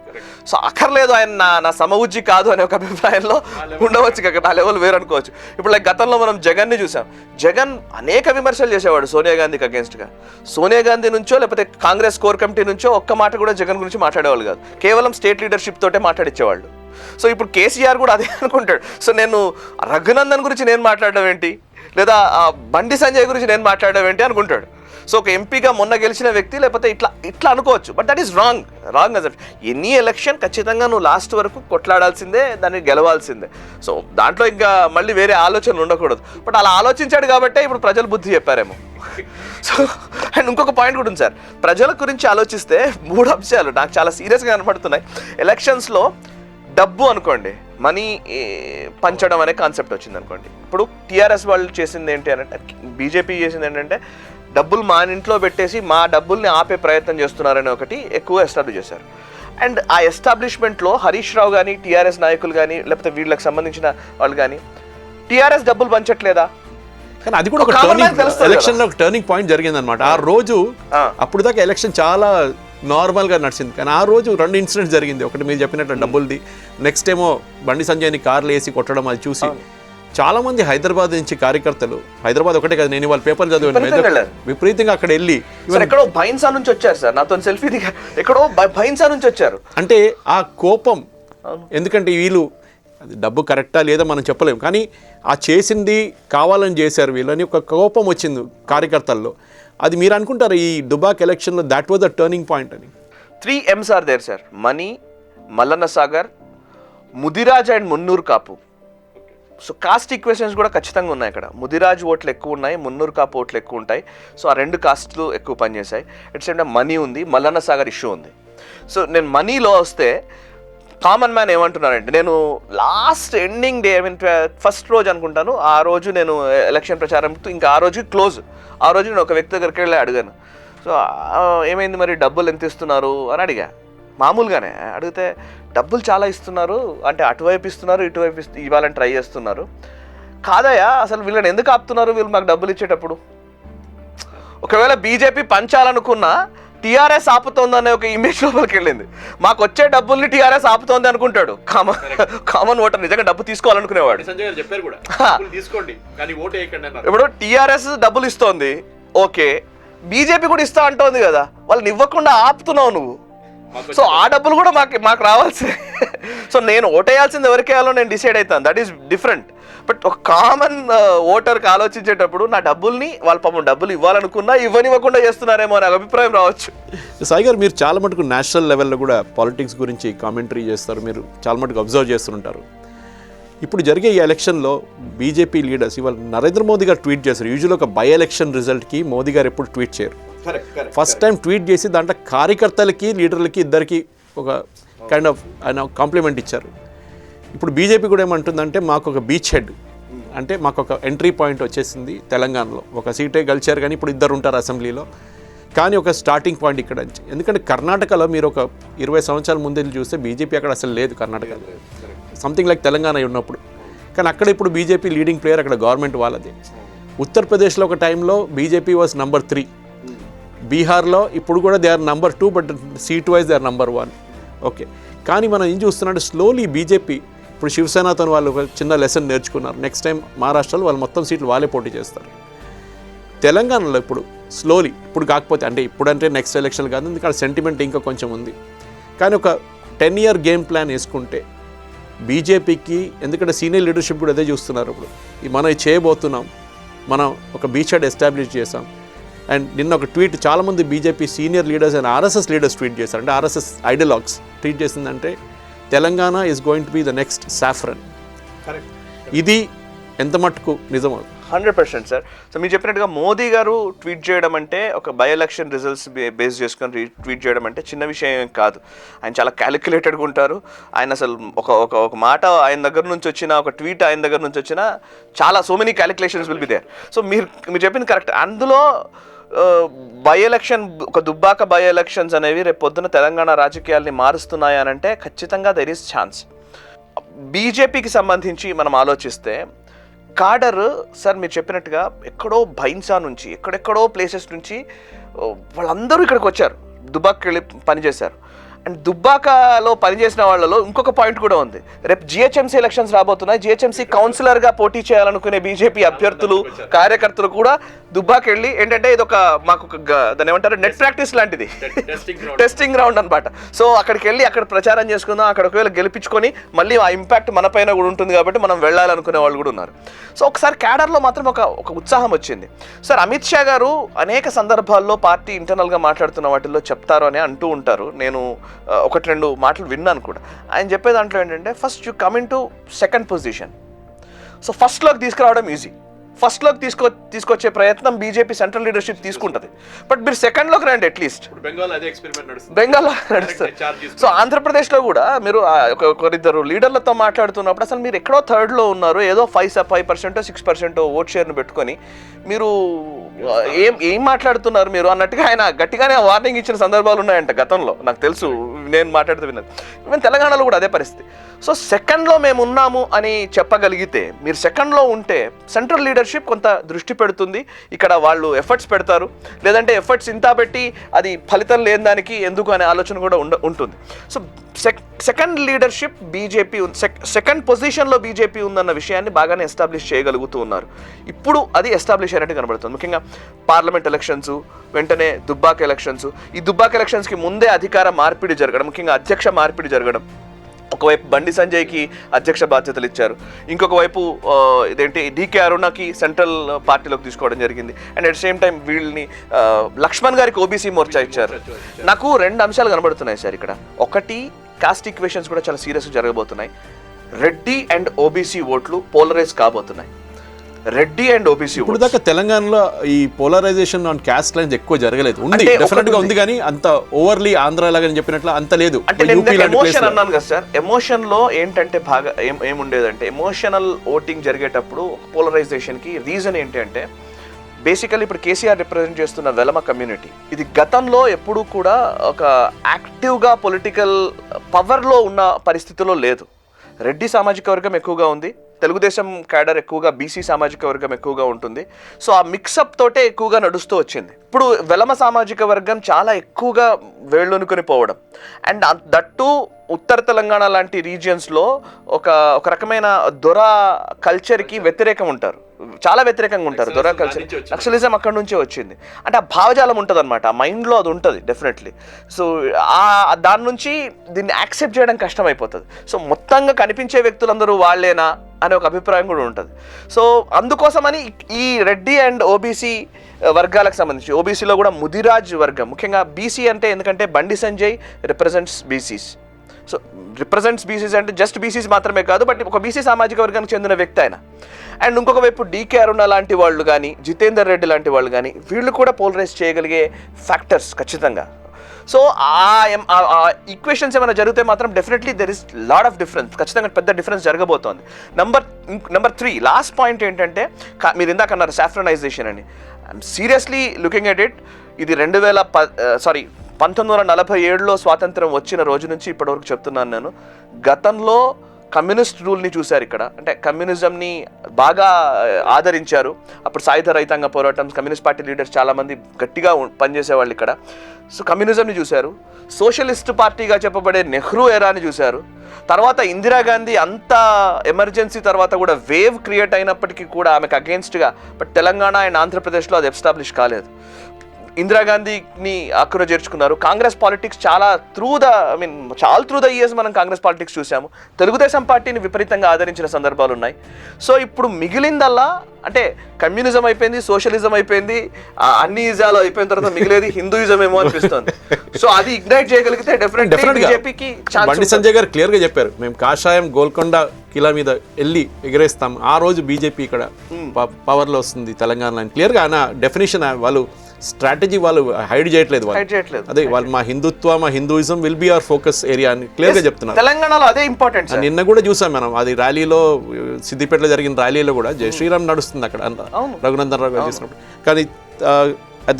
సో అక్కర్లేదు, ఆయన నా సమవుజ్జి కాదు అనే ఒక అభిప్రాయంలో ఉండవచ్చు, నా లెవెల్ వేరు అనుకోవచ్చు. ఇప్పుడు లైక్ గతంలో మనం జగన్ని చూసాం. జగన్ అనేక విమర్శలు చేసేవాడు సోనియా గాంధీకి అగేన్స్ట్గా. సోనియా గాంధీ నుంచో లేకపోతే కాంగ్రెస్ కోర్ కమిటీ నుంచో ఒక్క మాట కూడా జగన్ గురించి మాట్లాడేవాళ్ళు కాదు, కేవలం స్టేట్ లీడర్షిప్ తోటే మాట్లాడిచ్చేవాళ్ళు. సో ఇప్పుడు కేసీఆర్ కూడా అదే అనుకుంటాడు. సో నేను రఘునందన్ గురించి నేను మాట్లాడడం ఏంటి, లేదా బండి సంజయ్ గురించి నేను మాట్లాడడం ఏంటి అనుకుంటాడు. సో ఒక ఎంపీగా మొన్న గెలిచిన వ్యక్తి లేకపోతే ఇట్లా అనుకోవచ్చు. బట్ దట్ ఈస్ రాంగ్ అసలు. ఎనీ ఎలక్షన్ ఖచ్చితంగా నువ్వు లాస్ట్ వరకు కొట్లాడాల్సిందే, దాన్ని గెలవాల్సిందే. సో దాంట్లో ఇంకా మళ్ళీ వేరే ఆలోచనలు ఉండకూడదు. బట్ అలా ఆలోచించాడు కాబట్టే ఇప్పుడు ప్రజలు బుద్ధి చెప్పారేమో. సో అండ్ ఇంకొక పాయింట్ కూడా ఉంది సార్, ప్రజల గురించి ఆలోచిస్తే 3 అంశాలు నాకు చాలా సీరియస్గా కనపడుతున్నాయి. ఎలక్షన్స్లో డబ్బు అనుకోండి, మనీ పంచడం అనే కాన్సెప్ట్ వచ్చింది అనుకోండి. ఇప్పుడు టీఆర్ఎస్ వాళ్ళు చేసింది ఏంటి అంటే, బీజేపీ చేసింది ఏంటంటే, డబ్బులు మా ఇంట్లో పెట్టేసి మా డబ్బుల్ని ఆపే ప్రయత్నం చేస్తున్నారని ఒకటి ఎక్కువ ఎస్టాబ్లిష్ చేశారు. అండ్ ఆ ఎస్టాబ్లిష్మెంట్లో హరీష్ రావు కానీ, టీఆర్ఎస్ నాయకులు కానీ, లేకపోతే వీళ్ళకి సంబంధించిన వాళ్ళు కానీ టీఆర్ఎస్ డబ్బులు పంచట్లేదా? కానీ అది కూడా ఒక ఎలక్షన్ లో ఒక టర్నింగ్ పాయింట్ జరిగింది అనమాట. ఆ రోజు అప్పుడు దాకా ఎలక్షన్ చాలా నార్మల్ గా నడిచింది, కానీ ఆ రోజు 2 ఇన్సిడెంట్స్ జరిగింది. ఒకటి మీరు చెప్పినట్టు డబ్బులది, నెక్స్ట్ ఏమో బండి సంజయ్ని కార్లు వేసి కొట్టడం. అది చూసి చాలా మంది హైదరాబాద్ నుంచి కార్యకర్తలు, హైదరాబాద్ ఒకటే కదా, నేను వాళ్ళ పేపర్ చదివాను, విపరీతంగా అక్కడ వెళ్ళి ఎక్కడో భైన్సా నుంచి వచ్చారు సార్, నాతో సెల్ఫీ దిగా ఎక్కడో భైన్సా నుంచి వచ్చారు. అంటే ఆ కోపం, ఎందుకంటే వీళ్ళు అది డబ్బు కరెక్టా లేదా మనం చెప్పలేము, కానీ ఆ చేసింది కావాలని చేశారు వీళ్ళని ఒక కోపం వచ్చింది కార్యకర్తల్లో. అది మీరు అనుకుంటారు ఈ దుబాక్ ఎలక్షన్లో that was the turning point అని? 3 M's are there sir, money, Mallanna Sagar, Mudiraj and Munnuru Kapu. So caste equations కూడా ఖచ్చితంగా ఉన్నాయి ఇక్కడ. ముదిరాజ్ ఓట్లు ఎక్కువ ఉన్నాయి, మున్నూరు కాపు ఓట్లు ఎక్కువ ఉంటాయి. సో ఆ 2 కాస్ట్లు ఎక్కువ పనిచేశాయి. ఇట్స్ అంటే మనీ ఉంది, మల్లన్న సాగర్ ఇష్యూ ఉంది. సో నేను మనీలో వస్తే కామన్ మ్యాన్ ఏమంటున్నారంటే, నేను last ending day, I mean first రోజు అనుకుంటాను, ఆ రోజు నేను ఎలక్షన్ ప్రచారంతో ఇంకా ఆ రోజు క్లోజ్. ఆ రోజు నేను ఒక వ్యక్తి దగ్గరికి వెళ్ళి అడిగాను, సో ఏమైంది మరి డబ్బులు ఎంత ఇస్తున్నారు అని అడిగా. మామూలుగానే అడిగితే డబ్బులు చాలా ఇస్తున్నారు అంటే, అటువైపు ఇస్తున్నారు ఇటువైపు ఇవ్వాలని ట్రై చేస్తున్నారు. కాదయ్యా అసలు వీళ్ళని ఎందుకు ఆపుతున్నారు వీళ్ళు మాకు డబ్బులు ఇచ్చేటప్పుడు? ఒకవేళ బీజేపీ పంచాలనుకున్నా టీఆర్ఎస్ ఆపుతోందనే ఒక ఇమేజ్ లోపలికి వెళ్ళింది. మాకు వచ్చే డబ్బుల్ని టీఆర్ఎస్ ఆపుతోంది అనుకుంటాడు కామన్ ఓటర్, నిజంగా డబ్బు తీసుకోవాలనుకునేవాడు. ఇప్పుడు టీఆర్ఎస్ డబ్బులు ఇస్తోంది, ఓకే, బీజేపీ కూడా ఇస్తా అంటోంది కదా, వాళ్ళని ఇవ్వకుండా ఆపుతున్నావు నువ్వు. సో ఆ డబ్బులు కూడా మాకు రావాల్సిందే. సో నేను ఓటేయాల్సింది ఎవరికి వేయాలో నేను డిసైడ్ అవుతాను, దట్ ఈస్ డిఫరెంట్. బట్ ఒక కామన్ ఓటర్కి ఆలోచించేటప్పుడు నా డబ్బుల్ని వాళ్ళ పాపం డబ్బులు ఇవ్వాలనుకున్నా ఇవ్వనివ్వకుండా చేస్తున్నారేమో అనే అభిప్రాయం రావచ్చు. సాయి గారు, మీరు చాలా మటుకు నేషనల్ లెవెల్లో కూడా పాలిటిక్స్ గురించి కామెంటరీ చేస్తారు, మీరు చాలా మటుకు అబ్జర్వ్ చేస్తుంటారు. ఇప్పుడు జరిగే ఈ ఎలక్షన్లో బీజేపీ లీడర్స్, ఇవాళ నరేంద్ర మోదీ గారు ట్వీట్ చేశారు. యూజువల్ ఒక బై ఎలక్షన్ రిజల్ట్కి మోదీ గారు ఎప్పుడు ట్వీట్ చేయరు. ఫస్ట్ టైం ట్వీట్ చేసి దాంట్లో కార్యకర్తలకి లీడర్లకి ఇద్దరికి ఒక కైండ్ ఆఫ్ ఆయన కాంప్లిమెంట్ ఇచ్చారు. ఇప్పుడు బీజేపీ కూడా ఏమంటుందంటే, మాకు ఒక బీచ్ హెడ్ అంటే మాకు ఒక ఎంట్రీ పాయింట్ వచ్చేసింది తెలంగాణలో. ఒక సీటే గెలిచారు కానీ ఇప్పుడు 2 ఉంటారు అసెంబ్లీలో, కానీ ఒక స్టార్టింగ్ పాయింట్ ఇక్కడ నుంచి. ఎందుకంటే కర్ణాటకలో మీరు ఒక 20 సంవత్సరాల ముందే చూస్తే బీజేపీ అక్కడ అసలు లేదు, కర్ణాటకలో సంథింగ్ లైక్ తెలంగాణ ఉన్నప్పుడు. కానీ అక్కడ ఇప్పుడు బీజేపీ లీడింగ్ ప్లేయర్, అక్కడ గవర్నమెంట్ వాళ్ళది. ఉత్తరప్రదేశ్లో ఒక టైంలో బీజేపీ వాజ్ నంబర్ 3, బీహార్లో ఇప్పుడు కూడా they are number 2, but seat wise they are number 1. Okay, కానీ మనం ఏం చూస్తున్నామంటే స్లోలీ బీజేపీ ఇప్పుడు శివసేనతో వాళ్ళు ఒక చిన్న లెసన్ నేర్చుకున్నారు. నెక్స్ట్ టైం మహారాష్ట్రలో వాళ్ళు మొత్తం సీట్లు వాళ్ళే పోటీ చేస్తారు. తెలంగాణలో ఇప్పుడు స్లోలీ, ఇప్పుడు కాకపోతే అంటే ఇప్పుడంటే నెక్స్ట్ ఎలక్షన్ కాదు, ఎందుకంటే సెంటిమెంట్ ఇంకా కొంచెం ఉంది. కానీ ఒక 10 year గేమ్ ప్లాన్ వేసుకుంటే బీజేపీకి, ఎందుకంటే సీనియర్ లీడర్షిప్ కూడా అదే చూస్తున్నారు. ఇప్పుడు మనం చేయబోతున్నాం, మనం ఒక బీచ్ హెడ్ ఎస్టాబ్లిష్ చేసాం. అండ్ నిన్న ఒక ట్వీట్ చాలామంది BJP senior leaders and RSS leaders tweet చేశారు. అంటే ఆర్ఎస్ఎస్ ఐడియాలజీస్ ట్వీట్ చేసిందంటే, Telangana is going to be the next saffron. ఇది ఎంత మట్టుకు నిజం? 100% సార్. సో మీరు చెప్పినట్టుగా మోదీ గారు ట్వీట్ చేయడం అంటే, ఒక బై ఎలక్షన్ రిజల్ట్స్ బేస్ చేసుకొని ట్వీట్ చేయడం అంటే చిన్న విషయం కాదు. ఆయన చాలా క్యాలిక్యులేటెడ్గా ఉంటారు. ఆయన అసలు ఒక మాట ఆయన దగ్గర నుంచి వచ్చిన, ఒక ట్వీట్ ఆయన దగ్గర నుంచి వచ్చిన, చాలా so many calculations will be there. So మీరు చెప్పింది కరెక్ట్. అందులో బై ఎలక్షన్, ఒక దుబ్బాక బై ఎలక్షన్స్ అనేవి రేపు పొద్దున తెలంగాణ రాజకీయాల్ని మారుస్తున్నాయి అని అంటే ఖచ్చితంగా దెర్ ఈస్ ఛాన్స్. బీజేపీకి సంబంధించి మనం ఆలోచిస్తే కాడర్ సార్ మీరు చెప్పినట్టుగా ఎక్కడో భైన్సా నుంచి, ఎక్కడెక్కడో ప్లేసెస్ నుంచి వాళ్ళందరూ ఇక్కడికి వచ్చారు, దుబ్బాకకి వెళ్ళి పనిచేశారు. అండ్ దుబ్బాకలో పనిచేసిన వాళ్ళలో ఇంకొక పాయింట్ కూడా ఉంది. రేపు జిహెచ్ఎంసీ ఎలక్షన్స్ రాబోతున్నాయి. జిహెచ్ఎంసీ కౌన్సిలర్గా పోటీ చేయాలనుకునే బీజేపీ అభ్యర్థులు, కార్యకర్తలు కూడా దుబ్బాకి వెళ్ళి ఏంటంటే ఇది ఒక మాకు దాన్ని ఏమంటారు, నెట్ ప్రాక్టీస్ లాంటిది, టెస్టింగ్ గ్రౌండ్ అనమాట. సో అక్కడికి వెళ్ళి అక్కడ ప్రచారం చేసుకుందాం, అక్కడ ఒకవేళ గెలిపించుకొని మళ్ళీ ఆ ఇంపాక్ట్ మన పైన కూడా ఉంటుంది కాబట్టి మనం వెళ్ళాలనుకునే వాళ్ళు కూడా ఉన్నారు. సో ఒకసారి క్యాడర్లో మాత్రం ఒక ఉత్సాహం వచ్చింది. సార్ అమిత్ షా గారు అనేక సందర్భాల్లో పార్టీ ఇంటర్నల్గా మాట్లాడుతున్న వాటిల్లో చెప్తారు అని అంటూ ఉంటారు. నేను 1-2 మాటలు విన్నాను కూడా. ఆయన చెప్పే దాంట్లో ఏంటంటే, first you come in to second position. So ఫస్ట్లోకి తీసుకురావడం ఈజీ, ఫస్ట్లోకి తీసుకొచ్చే ప్రయత్నం బీజేపీ సెంట్రల్ లీడర్షిప్ తీసుకుంటుంది. బట్ మీరు సెకండ్లోకి రండి అట్లీస్ట్. బెంగాల్లో నడుస్తుంది. సో ఆంధ్రప్రదేశ్లో కూడా మీరు ఒకరిద్దరు లీడర్లతో మాట్లాడుతున్నప్పుడు అసలు మీరు ఎక్కడో 3rd లో ఉన్నారు, ఏదో 5% 6% ఓట్ షేర్ను పెట్టుకొని మీరు ఏం మాట్లాడుతున్నారు మీరు అన్నట్టుగా ఆయన గట్టిగానే వార్నింగ్ ఇచ్చిన సందర్భాలు ఉన్నాయంట గతంలో, నాకు తెలుసు, నేను మాట్లాడుతూ విన్నాను. ఈవెన్ తెలంగాణలో కూడా అదే పరిస్థితి. సో సెకండ్లో మేము ఉన్నాము అని చెప్పగలిగితే, మీరు సెకండ్లో ఉంటే సెంట్రల్ లీడర్షిప్ కొంత దృష్టి పెడుతుంది, ఇక్కడ వాళ్ళు ఎఫర్ట్స్ పెడతారు, లేదంటే ఎఫర్ట్స్ ఇంత పెట్టి అది ఫలితం లేని దానికి ఎందుకు అనే ఆలోచన కూడా ఉంటుంది. So second leadership BJP, second పొజిషన్లో బీజేపీ ఉందన్న విషయాన్ని బాగానే ఎస్టాబ్లిష్ చేయగలుగుతూ ఉన్నారు. ఇప్పుడు అది ఎస్టాబ్లిష్ అయినట్టు కనబడుతుంది. ముఖ్యంగా పార్లమెంట్ ఎలక్షన్స్, వెంటనే దుబ్బాక ఎలక్షన్స్, ఈ దుబ్బాక ఎలక్షన్స్కి ముందే అధికార మార్పిడి జరగడం, ముఖ్యంగా అధ్యక్ష మార్పిడి జరగడం. ఒకవైపు బండి సంజయ్కి అధ్యక్ష బాధ్యతలు ఇచ్చారు, ఇంకొక వైపు ఇదేంటి డీకే అరుణకి సెంట్రల్ పార్టీలోకి తీసుకోవడం జరిగింది. అండ్ అట్ సేమ్ టైం వీళ్ళని లక్ష్మణ్ గారికి ఓబీసీ మోర్చా ఇచ్చారు. నాకు 2 అంశాలు కనబడుతున్నాయి సార్ ఇక్కడ. ఒకటి, కాస్ట్ ఈక్వేషన్స్ కూడా చాలా సీరియస్గా జరగబోతున్నాయి. రెడ్డి అండ్ ఓబీసీ ఓట్లు పోలరైజ్ కాబోతున్నాయి. రెడ్డి అండ్ ఓబీసీ ఇప్పుడు దాకా తెలంగాణలో ఈ పోలరైజేషన్ ఆన్ క్యాస్ట్ లైన్స్ ఎక్కువ జరగలేదు. ఉంది, డెఫినెట్ గా ఉంది, కానీ అంత ఓవర్లీ ఆంధ్ర లాగా చెప్పినట్లు అంత లేదు. ఎమోషన్ అన్నాను కదా సార్, ఎమోషన్ లో ఏంటంటే బాగా ఏముండేదంటే, ఎమోషనల్ ఓటింగ్ జరిగేటప్పుడు పోలరైజేషన్ కి రీజన్ ఏంటి అంటే, బేసికల్లీ ఇప్పుడు కేసీఆర్ రిప్రజెంట్ చేస్తున్న వెలమ కమ్యూనిటీ, ఇది గతంలో ఎప్పుడూ కూడా ఒక యాక్టివ్గా పొలిటికల్ పవర్లో ఉన్న పరిస్థితిలో లేదు. రెడ్డి సామాజిక వర్గం ఎక్కువగా ఉంది, తెలుగుదేశం క్యాడర్ ఎక్కువగా, బీసీ సామాజిక వర్గం ఎక్కువగా ఉంటుంది. సో ఆ మిక్సప్ తోటే ఎక్కువగా నడుస్తూ వచ్చింది. ఇప్పుడు వెలమ సామాజిక వర్గం చాలా ఎక్కువగా వేళ్ళొనుకొని పోవడం, అండ్ దట్టు ఉత్తర తెలంగాణ లాంటి రీజియన్స్లో ఒక రకమైన దొర కల్చర్కి వ్యతిరేకం ఉంటారు, చాలా వ్యతిరేకంగా ఉంటారు. దొర కల్చర్, నక్సలిజం అక్కడ నుంచే వచ్చింది. అంటే ఆ భావజాలం ఉంటుంది అనమాట, ఆ మైండ్లో అది ఉంటుంది డెఫినెట్లీ. సో దాని నుంచి దీన్ని యాక్సెప్ట్ చేయడం కష్టమైపోతుంది. సో మొత్తంగా కనిపించే వ్యక్తులందరూ వాళ్ళేనా అనే ఒక అభిప్రాయం కూడా ఉంటుంది. సో అందుకోసమని ఈ రెడ్డి అండ్ ఓబీసీ వర్గాలకు సంబంధించి, ఓబీసీలో కూడా ముదిరాజ్ వర్గం, ముఖ్యంగా బీసీ అంటే ఎందుకంటే Bandi Sanjay represents BCs. So represents BCs అంటే జస్ట్ బీసీస్ మాత్రమే కాదు, బట్ ఒక బీసీ సామాజిక వర్గానికి చెందిన వ్యక్తి ఆయన. అండ్ ఇంకొక వైపు డీకే అరుణ లాంటి వాళ్ళు కానీ, జితేందర్ రెడ్డి లాంటి వాళ్ళు కానీ, వీళ్ళు కూడా పోలరైజ్ చేయగలిగే ఫ్యాక్టర్స్ ఖచ్చితంగా. సో ఆ ఈక్వేషన్స్ ఏమైనా జరిగితే మాత్రం definitely there is lot of difference, ఖచ్చితంగా పెద్ద డిఫరెన్స్ జరగబోతోంది. నెంబర్ 3 లాస్ట్ పాయింట్ ఏంటంటే, మీరు ఇందాక అన్నారు సాఫ్రనైజేషన్ అని. I'm seriously looking at it. ఇది 1947లో స్వాతంత్రం వచ్చిన రోజు నుంచి ఇప్పటివరకు చెప్తున్నాను నేను. గతంలో కమ్యూనిస్ట్ రూల్ని చూశారు ఇక్కడ, అంటే కమ్యూనిజంని బాగా ఆదరించారు. అప్పుడు సాయుధ రైతాంగ పోరాటం, కమ్యూనిస్ట్ పార్టీ లీడర్స్ చాలామంది గట్టిగా పనిచేసేవాళ్ళు ఇక్కడ. సో కమ్యూనిజంని చూశారు, సోషలిస్ట్ పార్టీగా చెప్పబడే నెహ్రూ ఎరాని చూశారు. తర్వాత ఇందిరాగాంధీ అంత ఎమర్జెన్సీ తర్వాత కూడా వేవ్ క్రియేట్ అయినప్పటికీ కూడా ఆమెకు అగేన్స్ట్గా, బట్ తెలంగాణ అండ్ ఆంధ్రప్రదేశ్లో అది ఎస్టాబ్లిష్ కాలేదు. ఇందిరాగాంధీని అక్కున చేర్చుకున్నారు. కాంగ్రెస్ పాలిటిక్స్ చాలా త్రూ ద ఇయర్స్ మనం కాంగ్రెస్ పాలిటిక్స్ చూసాము. తెలుగుదేశం పార్టీని విపరీతంగా ఆదరించిన సందర్భాలు ఉన్నాయి. సో ఇప్పుడు మిగిలిందల్లా అంటే కమ్యూనిజం అయిపోయింది, సోషలిజం అయిపోయింది, అన్ని ఇజాలు అయిపోయిన తర్వాత మిగిలేది హిందూయిజం ఏమో అనిపిస్తుంది. సో అది ఇగ్నైట్ చేయగలిగితే డెఫినెట్లీ బీజేపీకి బండి సంజయ్ గారు క్లియర్ గా చెప్పారు, మేము కాషాయం గోల్కొండ కిలా మీద వెళ్ళి ఎగరేస్తాం, ఆ రోజు బీజేపీ ఇక్కడ పవర్లో వస్తుంది తెలంగాణ. క్లియర్ గా ఆయన డెఫినేషన్, వాళ్ళు స్ట్రాటజీ వాళ్ళు హైడ్ చేయట్లేదు. అదే వాళ్ళు మా హిందుత్వ, మా Hinduism will be our focus area అని క్లియర్ గా చెప్తున్నారు. తెలంగాణలో అదే ఇంపార్టెంట్. నిన్న కూడా చూసాం మనం, అది ర్యాలీలో, సిద్దిపేటలో జరిగిన ర్యాలీలో కూడా జై శ్రీరామ్ నడుస్తుంది అక్కడ అంతా, రఘునందన్ రావు గారు చేసినప్పుడు. కానీ at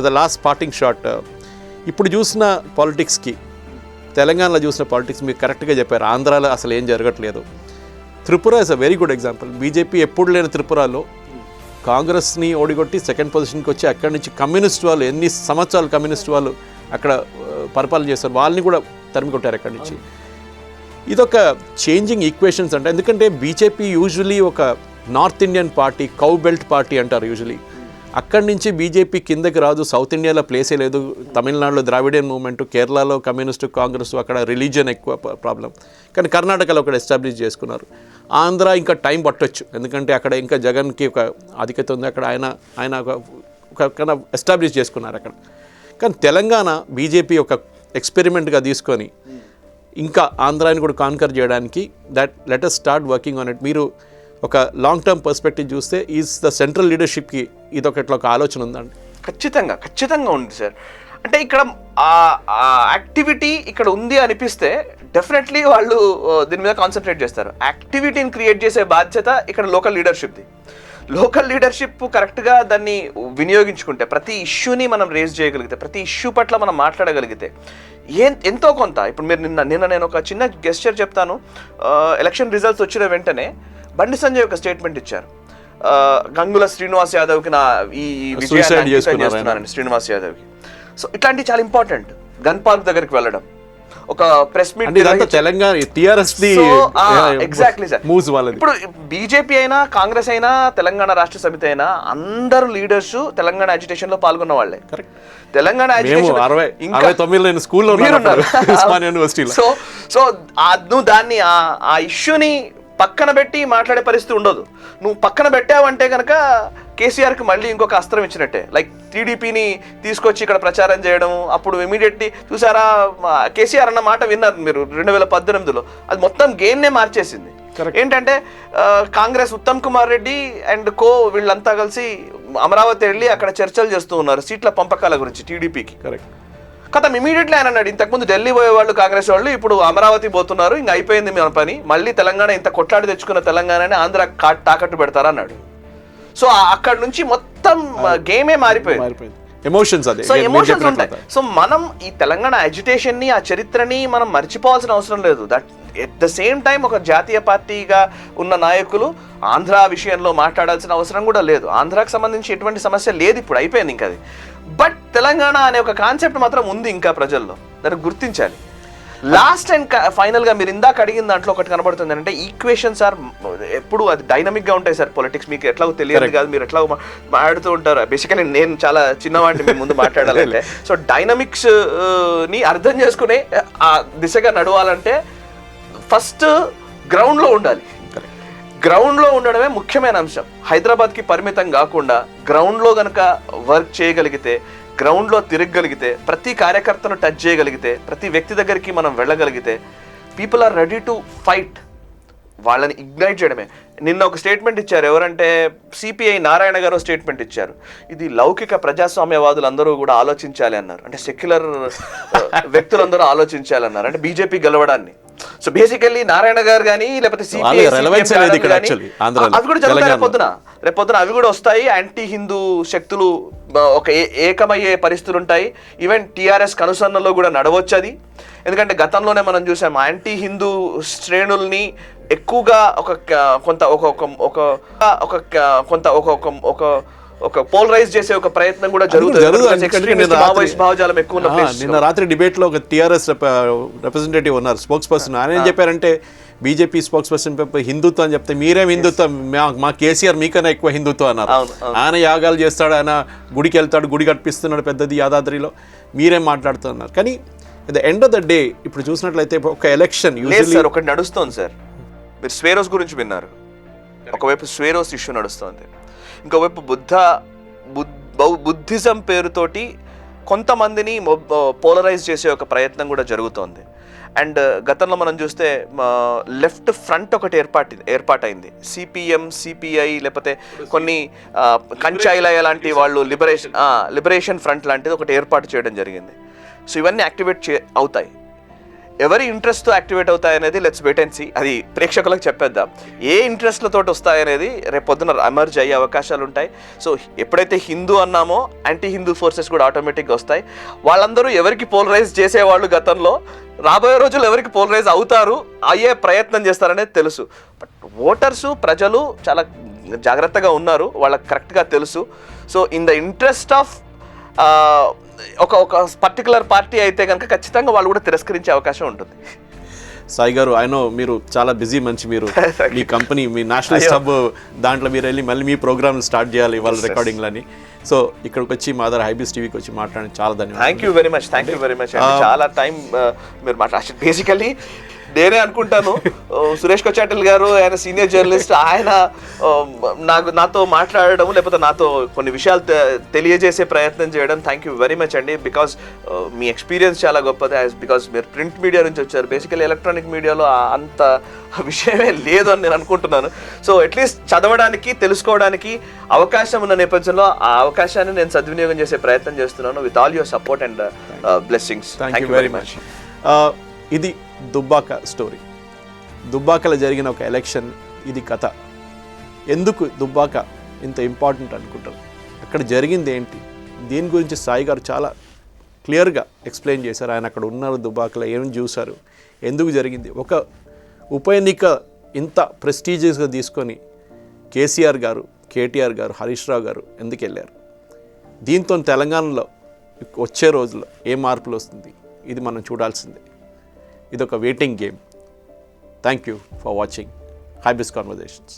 the last parting shot, ఇప్పుడు చూసిన పాలిటిక్స్కి, తెలంగాణలో చూసిన పాలిటిక్స్ మీరు కరెక్ట్గా చెప్పారు. ఆంధ్రాలో అసలు ఏం జరగట్లేదు. Tripura is a very good example. BJP ఎప్పుడు లేని త్రిపురలో కాంగ్రెస్ని ఓడిగొట్టి సెకండ్ పొజిషన్కి వచ్చి అక్కడి నుంచి కమ్యూనిస్ట్ వాళ్ళు, ఎన్ని సంవత్సరాలు కమ్యూనిస్ట్ వాళ్ళు అక్కడ పరిపాలన చేస్తారు, వాళ్ళని కూడా తరిమి కొట్టారు అక్కడి నుంచి. ఇదొక చేంజింగ్ ఈక్వేషన్స్ అంటే, ఎందుకంటే బీజేపీ యూజువలీ ఒక north Indian party, cow belt party అంటారు యూజువలీ. అక్కడి నుంచి బీజేపీ కిందకి రాదు. సౌత్ ఇండియాలో ప్లేసే లేదు. తమిళనాడులో ద్రావిడియన్ మూవ్మెంట్, కేరళలో కమ్యూనిస్టు, కాంగ్రెస్, అక్కడ రిలీజియన్ ఎక్కువ ప్రాబ్లం. కానీ కర్ణాటకలో ఒకటి ఎస్టాబ్లిష్ చేసుకున్నారు. ఆంధ్ర ఇంకా టైం పట్టొచ్చు, ఎందుకంటే అక్కడ ఇంకా జగన్కి ఒక ఆధిక్యత ఉంది. అక్కడ ఆయన ఒక ఎస్టాబ్లిష్ చేసుకున్నారు అక్కడ. కానీ తెలంగాణ బీజేపీ ఒక ఎక్స్పెరిమెంట్గా తీసుకొని ఇంకా ఆంధ్రాని కూడా కాన్కర్ చేయడానికి, let us start working on it. మీరు ఒక లాంగ్ టర్మ్ పర్స్పెక్టివ్ చూస్తే ఈజ్ ద సెంట్రల్ లీడర్షిప్కి ఇదొకట్లా ఒక ఆలోచన ఉందండి. ఖచ్చితంగా ఉంది సార్. అంటే ఇక్కడ యాక్టివిటీ ఇక్కడ ఉంది అనిపిస్తే డెఫినెట్లీ వాళ్ళు దీని మీద కాన్సన్ట్రేట్ చేస్తారు. యాక్టివిటీని క్రియేట్ చేసే బాధ్యత ఇక్కడ లోకల్ లీడర్షిప్ది. లోకల్ లీడర్షిప్ కరెక్ట్గా దాన్ని వినియోగించుకుంటే, ప్రతి ఇష్యూని మనం రేజ్ చేయగలిగితే, ప్రతి ఇష్యూ పట్ల మనం మాట్లాడగలిగితే ఎంతో కొంత. ఇప్పుడు మీరు నిన్న నేను ఒక చిన్న గెస్చర్ చెప్తాను. ఎలక్షన్ రిజల్ట్స్ వచ్చిన వెంటనే బండి సంజయ్ ఒక స్టేట్మెంట్ ఇచ్చారు, గంగుల శ్రీనివాస్ యాదవ్కి నా ఈ విజయాన్ని చేస్తున్నారని శ్రీనివాస్ యాదవ్కి. సో ఇట్లాంటివి చాలా ఇంపార్టెంట్. గన్ పార్క్ దగ్గరికి వెళ్ళడం, ఒక press meet Telangana TRS exactly sir. ఇప్పుడు బీజేపీ అయినా కాంగ్రెస్ అయినా తెలంగాణ రాష్ట్ర సమితి అయినా అందరు లీడర్స్ తెలంగాణ అజిటేషన్ లో పాల్గొన్న వాళ్ళే. తెలంగాణ సో సో నువ్వు దాన్ని ఆ ఇష్యూని పక్కన పెట్టి మాట్లాడే పరిస్థితి ఉండదు. నువ్వు పక్కన పెట్టావంటే కనుక కేసీఆర్కి మళ్ళీ ఇంకొక అస్త్రం ఇచ్చినట్టే. లైక్ టీడీపీని తీసుకొచ్చి ఇక్కడ ప్రచారం చేయడం, అప్పుడు ఇమీడియట్లీ చూసారా కేసీఆర్ అన్న మాట విన్నారు మీరు 2018లో, అది మొత్తం గేమ్నే మార్చేసింది. ఏంటంటే కాంగ్రెస్ ఉత్తమ్ కుమార్ రెడ్డి అండ్ వీళ్ళంతా కలిసి అమరావతి వెళ్ళి అక్కడ చర్చలు చేస్తూ ఉన్నారు సీట్ల పంపకాల గురించి టీడీపీకి. కథ ఇమీడియట్లీ ఆయన అన్నాడు, ఇంతకుముందు ఢిల్లీ పోయేవాళ్ళు కాంగ్రెస్ వాళ్ళు ఇప్పుడు అమరావతి పోతున్నారు, ఇంకా అయిపోయింది మన పని, మళ్ళీ తెలంగాణ ఇంత కొట్లాడి తెచ్చుకున్న తెలంగాణని ఆంధ్ర తాకట్టు పెడతారా అన్నాడు. సో అక్కడ నుంచి మొత్తం గేమే మారిపోయింది. ఎమోషన్స్ ఉంటాయి. సో మనం ఈ తెలంగాణ అజిటేషన్ ని, ఆ చరిత్రని మనం మర్చిపోవాల్సిన అవసరం లేదు. That at the same time ఒక జాతీయ పార్టీగా ఉన్న నాయకులు ఆంధ్ర విషయంలో మాట్లాడాల్సిన అవసరం కూడా లేదు. ఆంధ్రాకి సంబంధించి ఎటువంటి సమస్య లేదు, ఇప్పుడు అయిపోయింది ఇంకా అది. బట్ తెలంగాణ అనే ఒక కాన్సెప్ట్ మాత్రం ఉంది ఇంకా ప్రజల్లో, దాన్ని గుర్తించాలి. లాస్ట్ అండ్ ఫైనల్ గా మీరు ఇందాక అడిగిన దాంట్లో ఒకటి కనబడుతుంది అంటే ఈక్వేషన్స్ ఆర్ ఎప్పుడు అది డైనమిక్ గా ఉంటాయి సార్. పొలిటిక్స్ మీకు ఎట్లా తెలియదు కాదు, మీరు ఎట్లా మాట్లాడుతూ ఉంటారు. బేసికలీ నేను చాలా చిన్నవాడిని మీ ముందు మాట్లాడాలంటే. సో డైనమిక్స్ ని అర్థం చేసుకునే ఆ దిశగా నడవాలంటే ఫస్ట్ గ్రౌండ్ లో ఉండాలి. గ్రౌండ్ లో ఉండడమే ముఖ్యమైన అంశం. హైదరాబాద్ కి పరిమితం కాకుండా గ్రౌండ్ లో గనక వర్క్ చేయగలిగితే, గ్రౌండ్లో తిరగగలిగితే, ప్రతి కార్యకర్తను టచ్ చేయగలిగితే, ప్రతి వ్యక్తి దగ్గరికి మనం వెళ్ళగలిగితే, people are ready to fight. వాళ్ళని ఇగ్నైట్ చేయడమే. నిన్న ఒక స్టేట్మెంట్ ఇచ్చారు, ఎవరంటే సిపిఐ నారాయణ గారు స్టేట్మెంట్ ఇచ్చారు, ఇది లౌకిక ప్రజాస్వామ్యవాదులు అందరూ కూడా ఆలోచించాలి అన్నారు. అంటే సెక్యులర్ వ్యక్తులందరూ ఆలోచించాలి అన్నారు, అంటే బీజేపీ గెలవడాన్ని. సో బేసికల్లీ నారాయణ గారు కానీ లేకపోతే సిపిఐ అవి కూడా జరుగుతాయి రేపొద్దున అవి కూడా వస్తాయి. యాంటీ హిందూ శక్తులు ఒక ఏకమయ్యే పరిస్థితులు ఉంటాయి. ఈవెన్ టీఆర్ఎస్ కనుసన్నలో కూడా నడవచ్చు అది. ఎందుకంటే గతంలోనే మనం చూసాం యాంటీ హిందూ శ్రేణుల్ని ఎక్కువగా ఒక పోలరైజ్ చేసే ఒక ప్రయత్నం కూడా జరుగుతుంది. నిన్న రాత్రి డిబేట్ లో ఒక టిఆర్ఎస్ రిప్రజెంటేటివ్ ఉన్నారు, స్పోక్స్ పర్సన్. ఆయన ఏం చెప్పారంటే బీజేపీ స్పోక్స్ పర్సన్ హిందుత్వం అని చెప్తే మీరేం హిందుత్వం, మా కేసీఆర్ మీకన్నా ఎక్కువ హిందుత్వం అన్నారు. ఆయన యాగాలు చేస్తాడు, ఆయన గుడికి వెళ్తాడు, గుడి కట్టిస్తున్నాడు పెద్దది యాదాద్రిలో, మీరేం మాట్లాడుతున్నారు. కానీ at the end of the day ఇప్పుడు చూసినట్లయితే ఒక ఎలక్షన్ ఒకటి నడుస్తోంది సార్. మీరు స్వేరోస్ గురించి విన్నారు, ఒకవైపు స్వేరోస్ ఇష్యూ నడుస్తోంది, ఇంకోవైపు బుద్ధిజం పేరుతోటి కొంతమందిని పోలరైజ్ చేసే ఒక ప్రయత్నం కూడా జరుగుతోంది. అండ్ గతంలో మనం చూస్తే లెఫ్ట్ ఫ్రంట్ ఒకటి ఏర్పాటైంది. సిపిఎం, సిపిఐ, లేకపోతే కొన్ని కంచాయిలయ లాంటి వాళ్ళు లిబరేషన్ ఫ్రంట్ లాంటిది ఒకటి ఏర్పాటు చేయడం జరిగింది. సో ఇవన్నీ యాక్టివేట్ అవుతాయి. ఎవరి ఇంట్రెస్ట్తో యాక్టివేట్ అవుతాయనేది లెట్స్ వెయిట్ అండ్ సీ. అది ప్రేక్షకులకు చెప్పేద్దాం. ఏ ఇంట్రెస్ట్లతో వస్తాయనేది రేపు పొద్దున ఎమర్జ్ అయ్యే అవకాశాలు ఉంటాయి. సో ఎప్పుడైతే హిందూ అన్నామో యాంటీ హిందూ ఫోర్సెస్ కూడా ఆటోమేటిక్గా వస్తాయి. వాళ్ళందరూ ఎవరికి పోలరైజ్ చేసేవాళ్ళు గతంలో, రాబోయే రోజులు ఎవరికి పోలరైజ్ అవుతారు, అయ్యే ప్రయత్నం చేస్తారనేది తెలుసు. బట్ ఓటర్సు, ప్రజలు చాలా జాగ్రత్తగా ఉన్నారు, వాళ్ళకి కరెక్ట్గా తెలుసు. So in the interest of ఒక పర్టికులర్ పార్టీ అయితే కనుక ఖచ్చితంగా వాళ్ళు కూడా తిరస్కరించే అవకాశం ఉంటుంది. సాయి గారు, ఆయన మీరు చాలా బిజీ మంచి, మీరు మీ కంపెనీ, మీ నేషనల్ సబ్ దాంట్లో మీరు వెళ్ళి మళ్ళీ మీ ప్రోగ్రామ్ స్టార్ట్ చేయాలి వాళ్ళ రికార్డింగ్లని. సో ఇక్కడికి వచ్చి మా దగ్గర హైబీస్ టీవీకి వచ్చి మాట్లాడి చాలా ధన్యవాదాలు. Thank you very much. చాలా టైం మీరు మాట్లాడారు. బేసికల్లీ నేనే అనుకుంటాను, సురేష్ కొచాటల్ గారు, ఆయన సీనియర్ జర్నలిస్ట్, ఆయన నాతో మాట్లాడడం లేకపోతే నాతో కొన్ని విషయాలు తెలియజేసే ప్రయత్నం చేయడం, థ్యాంక్ యూ వెరీ మచ్ అండి. బికాస్ మీ ఎక్స్పీరియన్స్ చాలా గొప్పది. బికాస్ మీరు ప్రింట్ మీడియా నుంచి వచ్చారు, బేసికల్లీ ఎలక్ట్రానిక్ మీడియాలో అంత విషయమే లేదు అని నేను అనుకుంటున్నాను. సో అట్లీస్ట్ చదవడానికి, తెలుసుకోవడానికి అవకాశం ఉన్న నేపథ్యంలో ఆ అవకాశాన్ని నేను సద్వినియోగం చేసే ప్రయత్నం చేస్తున్నాను. With all your support and blessings. Thank you very much. ఇది దుబ్బాక స్టోరీ. దుబ్బాకలో జరిగిన ఒక ఎలక్షన్, ఇది కథ. ఎందుకు దుబ్బాక ఇంత ఇంపార్టెంట్ అనుకుంటారు. అక్కడ జరిగింది ఏంటి, దీని గురించి సాయి గారు చాలా క్లియర్గా ఎక్స్ప్లెయిన్ చేశారు. ఆయన అక్కడ ఉన్నారు, దుబాకలో ఏం చూశారు, ఎందుకు జరిగింది. ఒక ఉప ఎన్నిక ఇంత ప్రెస్టీజియస్గా తీసుకొని కేసీఆర్ గారు, కేటీఆర్ గారు, హరీష్ రావు గారు ఎందుకు వెళ్ళారు, దీంతో తెలంగాణలో వచ్చే రోజుల్లో ఏ మార్పులు వస్తుంది, ఇది మనం చూడాల్సిందే. ఇది ఒక waiting game. Thank you for watching hybrids conversations.